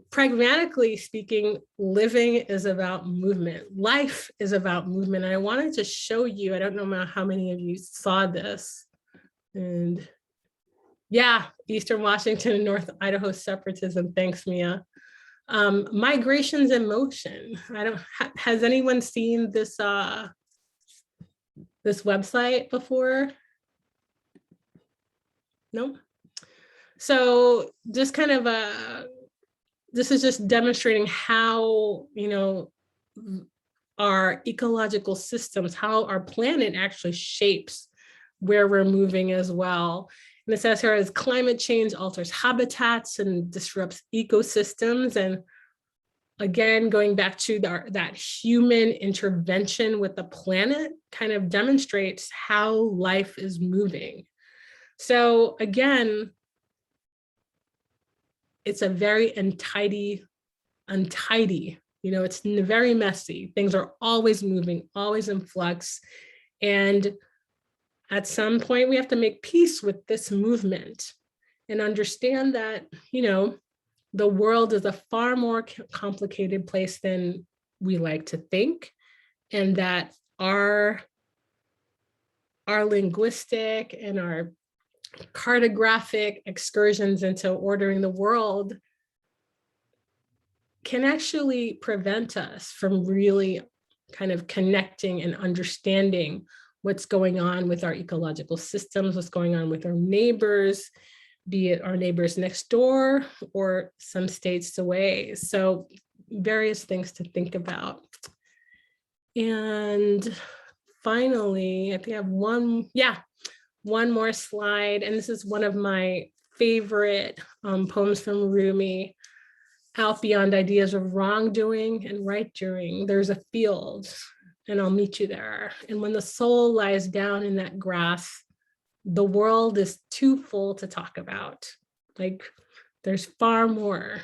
pragmatically speaking, living is about movement. Life is about movement. And I wanted to show you, I don't know how many of you saw this. And yeah, Eastern Washington and North Idaho separatism, thanks, Mia. Migrations in motion. Has anyone seen this, this website before? No? So just kind of this is just demonstrating how, our ecological systems, how our planet actually shapes where we're moving as well. And it says here, as climate change alters habitats and disrupts ecosystems. And again, going back to that human intervention with the planet kind of demonstrates how life is moving. So again, it's a very untidy, it's very messy. Things are always moving, always in flux. And at some point we have to make peace with this movement and understand that, the world is a far more complicated place than we like to think. And that our linguistic and our cartographic excursions into ordering the world can actually prevent us from really kind of connecting and understanding what's going on with our ecological systems, what's going on with our neighbors, be it our neighbors next door or some states away. So various things to think about. And finally, I think I have one more slide. And this is one of my favorite poems from Rumi. Out beyond ideas of wrongdoing and right doing, there's a field, and I'll meet you there. And when the soul lies down in that grass, the world is too full to talk about. Like, there's far more,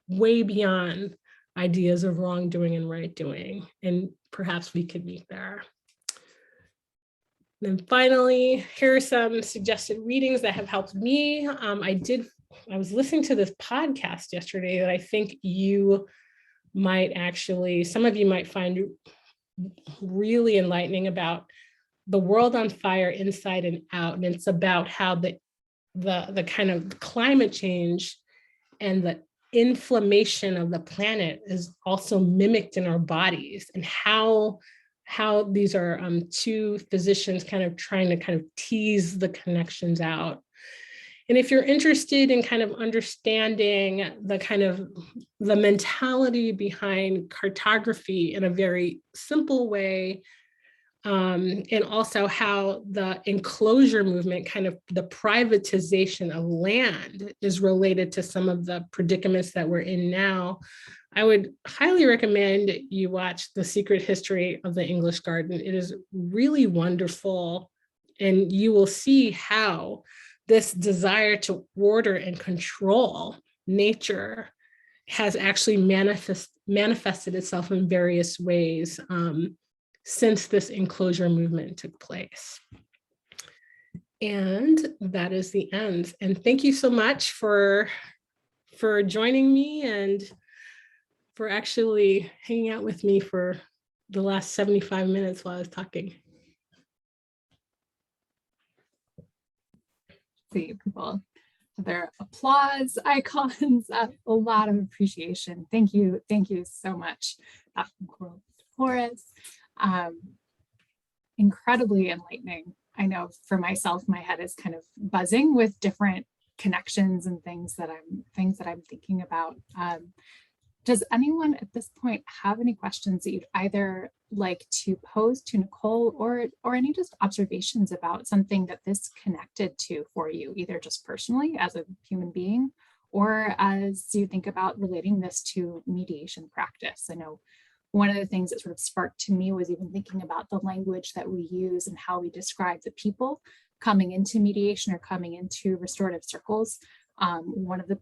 way beyond ideas of wrongdoing and right doing, and perhaps we could meet there. Then finally, here are some suggested readings that have helped me. I was listening to this podcast yesterday that I think you might actually, some of you might find really enlightening, about the world on fire inside and out. And it's about how the kind of climate change and the inflammation of the planet is also mimicked in our bodies, and how these are two physicians kind of trying to kind of tease the connections out. And if you're interested in kind of understanding the mentality behind cartography in a very simple way, and also how the enclosure movement, kind of the privatization of land, is related to some of the predicaments that we're in now, I would highly recommend you watch The Secret History of the English Garden. It is really wonderful, and you will see how this desire to order and control nature has actually manifested itself in various ways since this enclosure movement took place. And that is the end. And thank you so much for joining me and for actually hanging out with me for the last 75 minutes while I was talking. See people, their applause icons, a lot of appreciation. Thank you so much, Dr. Nicole Torres. Incredibly enlightening. I know for myself, my head is kind of buzzing with different connections and things that I'm thinking about. Does anyone at this point have any questions that you'd either like to pose to Nicole, or any just observations about something that this connected to for you, either just personally as a human being, or as you think about relating this to mediation practice? I know one of the things that sort of sparked to me was even thinking about the language that we use and how we describe the people coming into mediation or coming into restorative circles. One of the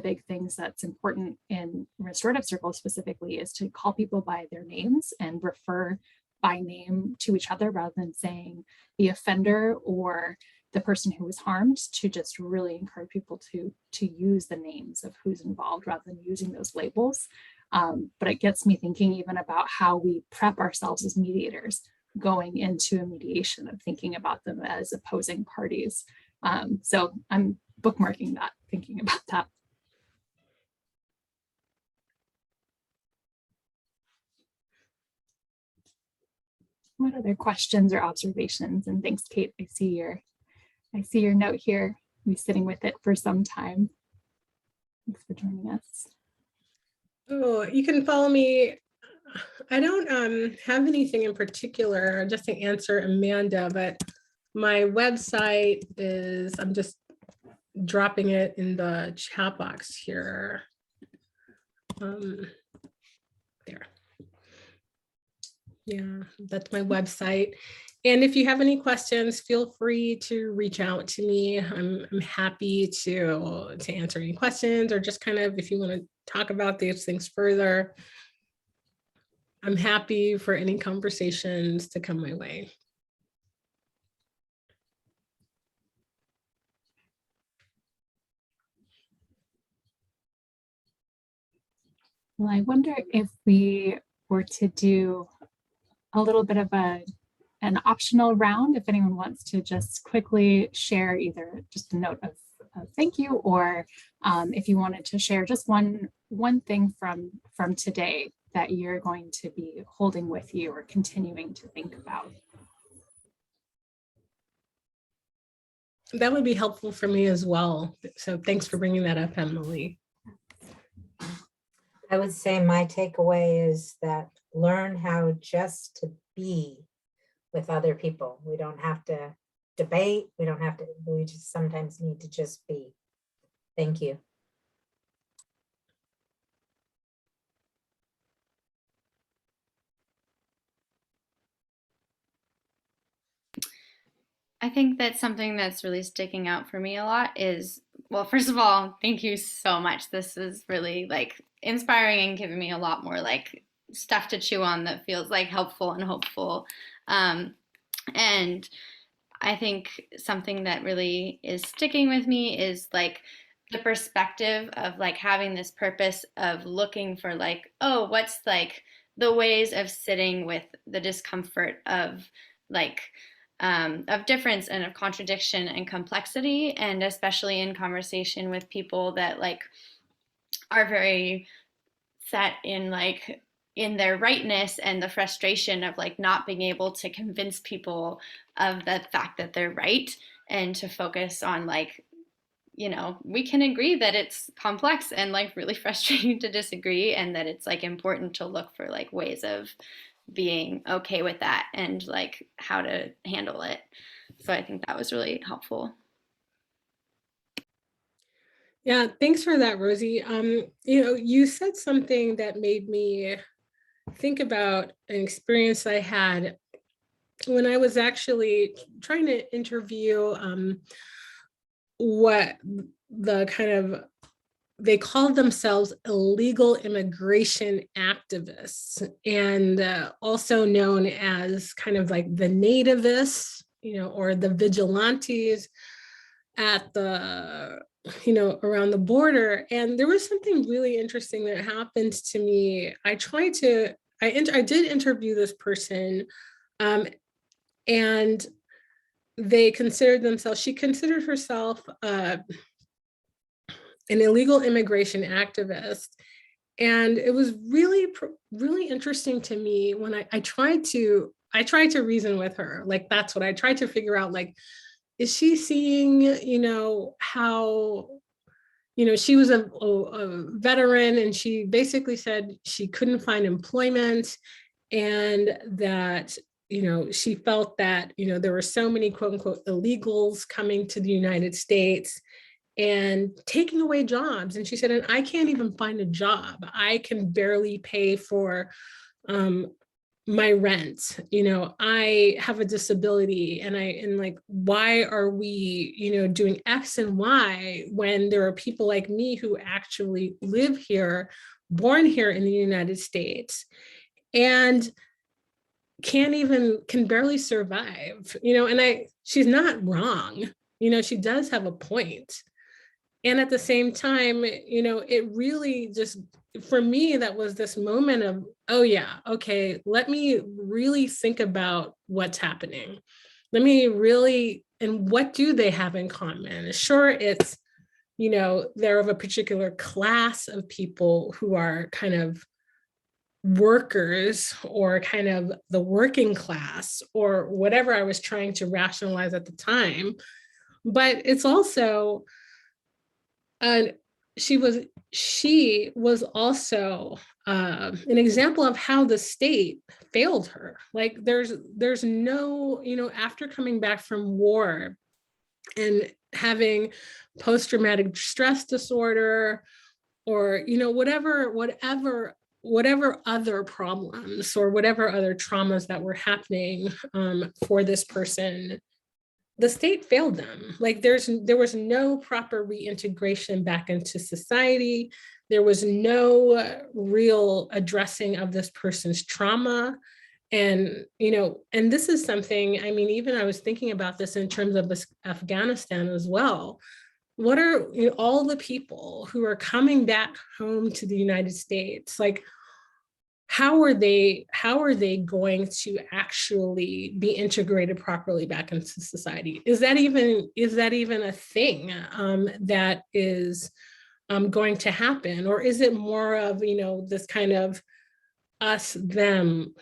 big things that's important in restorative circles specifically is to call people by their names and refer by name to each other, rather than saying the offender or the person who was harmed, to just really encourage people to use the names of who's involved rather than using those labels. But it gets me thinking even about how we prep ourselves as mediators going into a mediation, of thinking about them as opposing parties. So I'm bookmarking that, thinking about that. What other questions or observations? And thanks, Kate. I see your note here. You'll be sitting with it for some time. Thanks for joining us. Oh, you can follow me. I don't have anything in particular, just to answer Amanda, but my website is, I'm just dropping it in the chat box here. Yeah, that's my website. And if you have any questions, feel free to reach out to me. I'm happy to answer any questions, or just kind of if you want to talk about these things further. I'm happy for any conversations to come my way. Well, I wonder if we were to do a little bit of an optional round, if anyone wants to just quickly share either just a note of thank you, or if you wanted to share just one thing from today that you're going to be holding with you or continuing to think about. That would be helpful for me as well. So thanks for bringing that up, Emily. I would say my takeaway is that learn how just to be with other people. We don't have to debate. We just sometimes need to just be. Thank you. I think that something that's really sticking out for me a lot is, well, first of all, thank you so much. This is really like inspiring and giving me a lot more like stuff to chew on that feels like helpful and hopeful. And I think something that really is sticking with me is like the perspective of like having this purpose of looking for like, oh, what's like the ways of sitting with the discomfort of like of difference and of contradiction and complexity, and especially in conversation with people that like are very set in like in their rightness, and the frustration of like not being able to convince people of the fact that they're right, and to focus on like, you know, we can agree that it's complex and like really frustrating to disagree, and that it's like important to look for like ways of being okay with that and like how to handle it. So I think that was really helpful. Yeah, thanks for that, Rosie. You know, you said something that made me think about an experience I had when I was actually trying to interview what the kind of, they called themselves illegal immigration activists, and also known as kind of like the nativists, you know, or the vigilantes at the, you know, around the border. And there was something really interesting that happened to me. I did interview this person, and they considered themselves, she considered herself an illegal immigration activist. And it was really, really interesting to me when I tried to reason with her. Like, that's what I tried to figure out. Like, is she seeing, you know, how, you know, she was a veteran, and she basically said she couldn't find employment, and that, you know, she felt that, you know, there were so many quote unquote illegals coming to the United States and taking away jobs. And she said, and I can't even find a job. I can barely pay for my rent. You know, I have a disability, and like, why are we, you know, doing X and Y when there are people like me who actually live here, born here in the United States, and can barely survive, you know? And she's not wrong. You know, she does have a point. And at the same time, you know, it really just, for me, that was this moment of, oh yeah, okay, let me really think about what's happening. Let me really, and what do they have in common? Sure, it's, you know, they're of a particular class of people who are kind of workers, or kind of the working class, or whatever I was trying to rationalize at the time. But it's also, and she was also an example of how the state failed her. Like, there's no, you know, after coming back from war and having post-traumatic stress disorder, or, you know, whatever whatever other problems or whatever other traumas that were happening for this person, the state failed them. Like there was no proper reintegration back into society. There was no real addressing of this person's trauma. And, and this is something, I mean, even I was thinking about this in terms of Afghanistan as well. What are all the people who are coming back home to the United States? Like, how are they going to actually be integrated properly back into society? Is that even a thing that is going to happen? Or is it more of, this kind of us, them,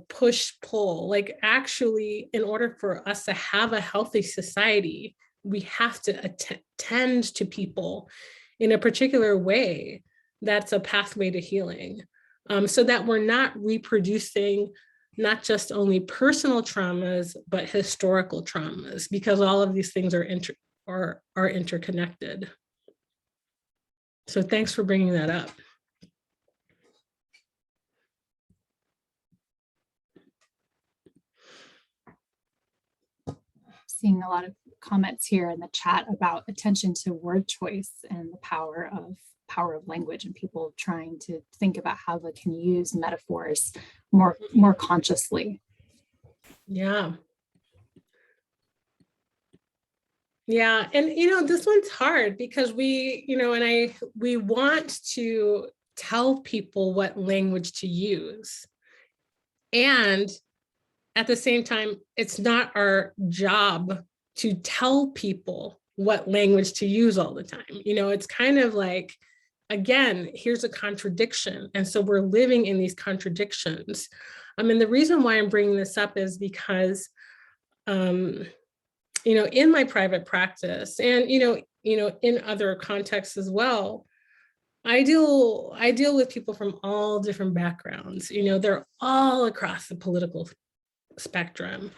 push, pull? Like, actually, in order for us to have a healthy society, we have to attend to people in a particular way that's a pathway to healing. So that we're not reproducing not just only personal traumas, but historical traumas, because all of these things are interconnected. So thanks for bringing that up. Seeing a lot of comments here in the chat about attention to word choice and the power of language, and people trying to think about how they can use metaphors more consciously. Yeah, and this one's hard because we want to tell people what language to use, and at the same time, it's not our job to tell people what language to use all the time. It's kind of like, again, here's a contradiction. And so we're living in these contradictions. And the reason why I'm bringing this up is because, in my private practice and, in other contexts as well, I deal with people from all different backgrounds. They're all across the political spectrum.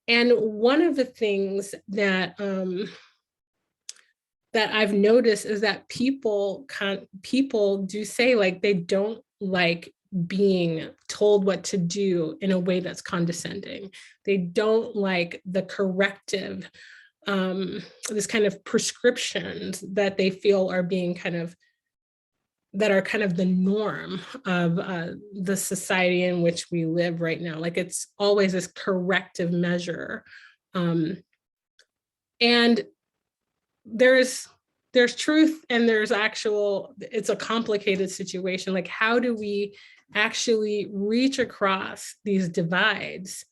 And one of the things that that I've noticed is that people do say, like, they don't like being told what to do in a way that's condescending. They don't like the corrective, this kind of prescriptions that they feel are being that are kind of the norm of the society in which we live right now. Like, it's always this corrective measure. And there's truth and there's it's a complicated situation. Like, how do we actually reach across these divides?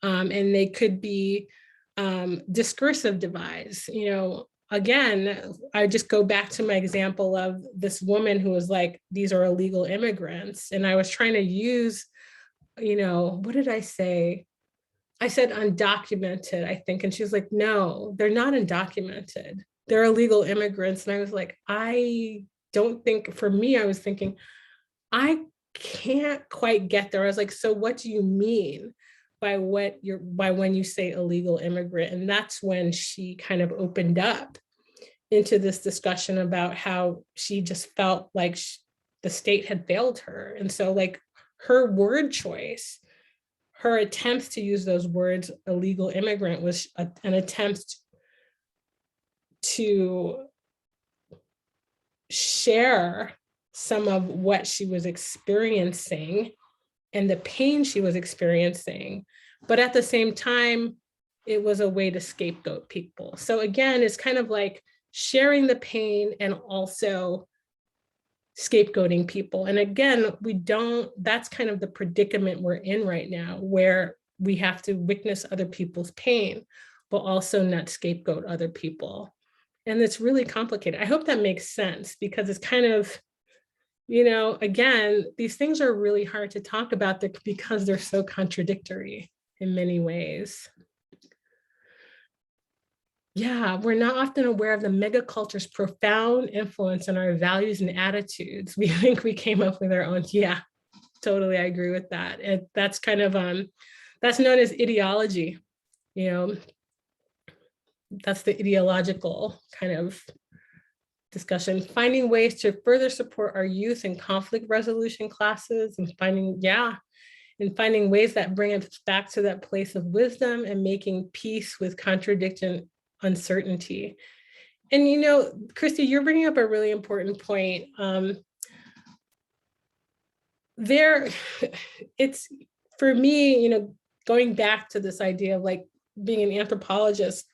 And they could be discursive divides. Again, I just go back to my example of this woman who was like, these are illegal immigrants. And I was trying to use, what did I say? I said undocumented, I think. And she was like, no, they're not undocumented. They're illegal immigrants. And I was like, I don't think, for me, I was thinking, I can't quite get there. I was like, so what do you mean by when you say illegal immigrant? And that's when she kind of opened up into this discussion about how she just felt like the state had failed her. And so, like, her word choice, her attempts to use those words, illegal immigrant, was an attempt to share some of what she was experiencing and the pain she was experiencing. But at the same time, it was a way to scapegoat people. So again, it's kind of like sharing the pain and also scapegoating people. And again, that's kind of the predicament we're in right now, where we have to witness other people's pain, but also not scapegoat other people. And it's really complicated. I hope that makes sense, because it's kind of, again, these things are really hard to talk about because they're so contradictory in many ways. Yeah, we're not often aware of the megaculture's profound influence on our values and attitudes. We think we came up with our own. Yeah, totally, I agree with that. That's kind of, that's known as ideology. That's the ideological kind of discussion, finding ways to further support our youth in conflict resolution classes, and finding ways that bring us back to that place of wisdom and making peace with contradiction, uncertainty. And, you know, Christy, you're bringing up a really important point. It's, for me, you know, going back to this idea of like being an anthropologist,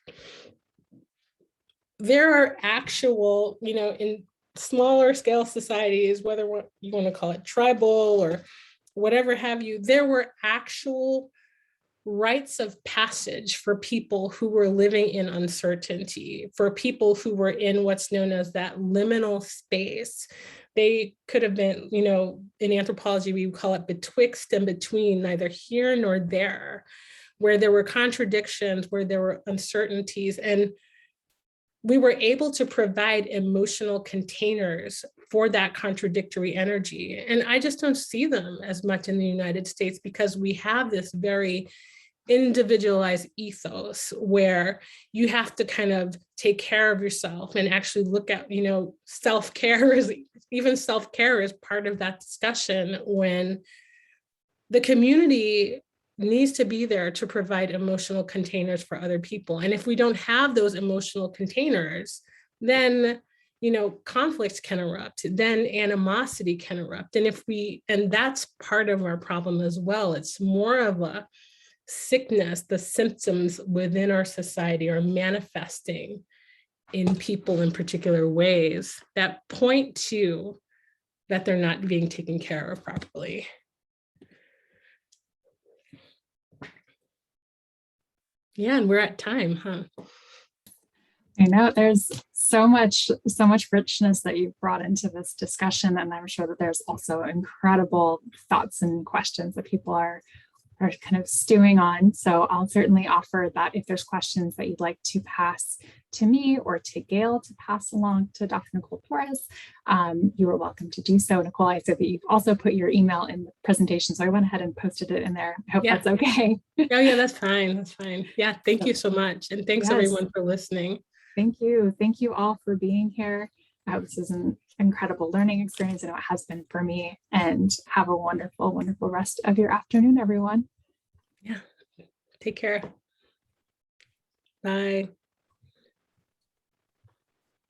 there are actual, you know, in smaller scale societies, whether you want to call it tribal or whatever have you, there were actual rites of passage for people who were living in uncertainty, for people who were in what's known as that liminal space. They could have been, you know, in anthropology, we would call it betwixt and between, neither here nor there, where there were contradictions, where there were uncertainties. And we were able to provide emotional containers for that contradictory energy. And I just don't see them as much in the United States, because we have this very individualized ethos where you have to kind of take care of yourself and actually look at, you know, self-care is part of that discussion, when the community needs to be there to provide emotional containers for other people. And if we don't have those emotional containers, then, you know, conflicts can erupt, then animosity can erupt. And that's part of our problem as well. It's more of a sickness. The symptoms within our society are manifesting in people in particular ways that point to that they're not being taken care of properly. Yeah, and we're at time, huh? I know there's so much richness that you've brought into this discussion, and I'm sure that there's also incredible thoughts and questions that people are kind of stewing on. So I'll certainly offer that if there's questions that you'd like to pass to me or to Gail to pass along to Dr. Nicole Torres, you are welcome to do so. Nicole, I said that you've also put your email in the presentation, so I went ahead and posted it in there. I hope that's okay. Oh yeah, that's fine. That's fine. Yeah, thank you so much. And thanks everyone for listening. Thank you. Thank you all for being here. This is an incredible learning experience, and it has been for me. And have a wonderful, wonderful rest of your afternoon, everyone. Yeah. Take care. Bye.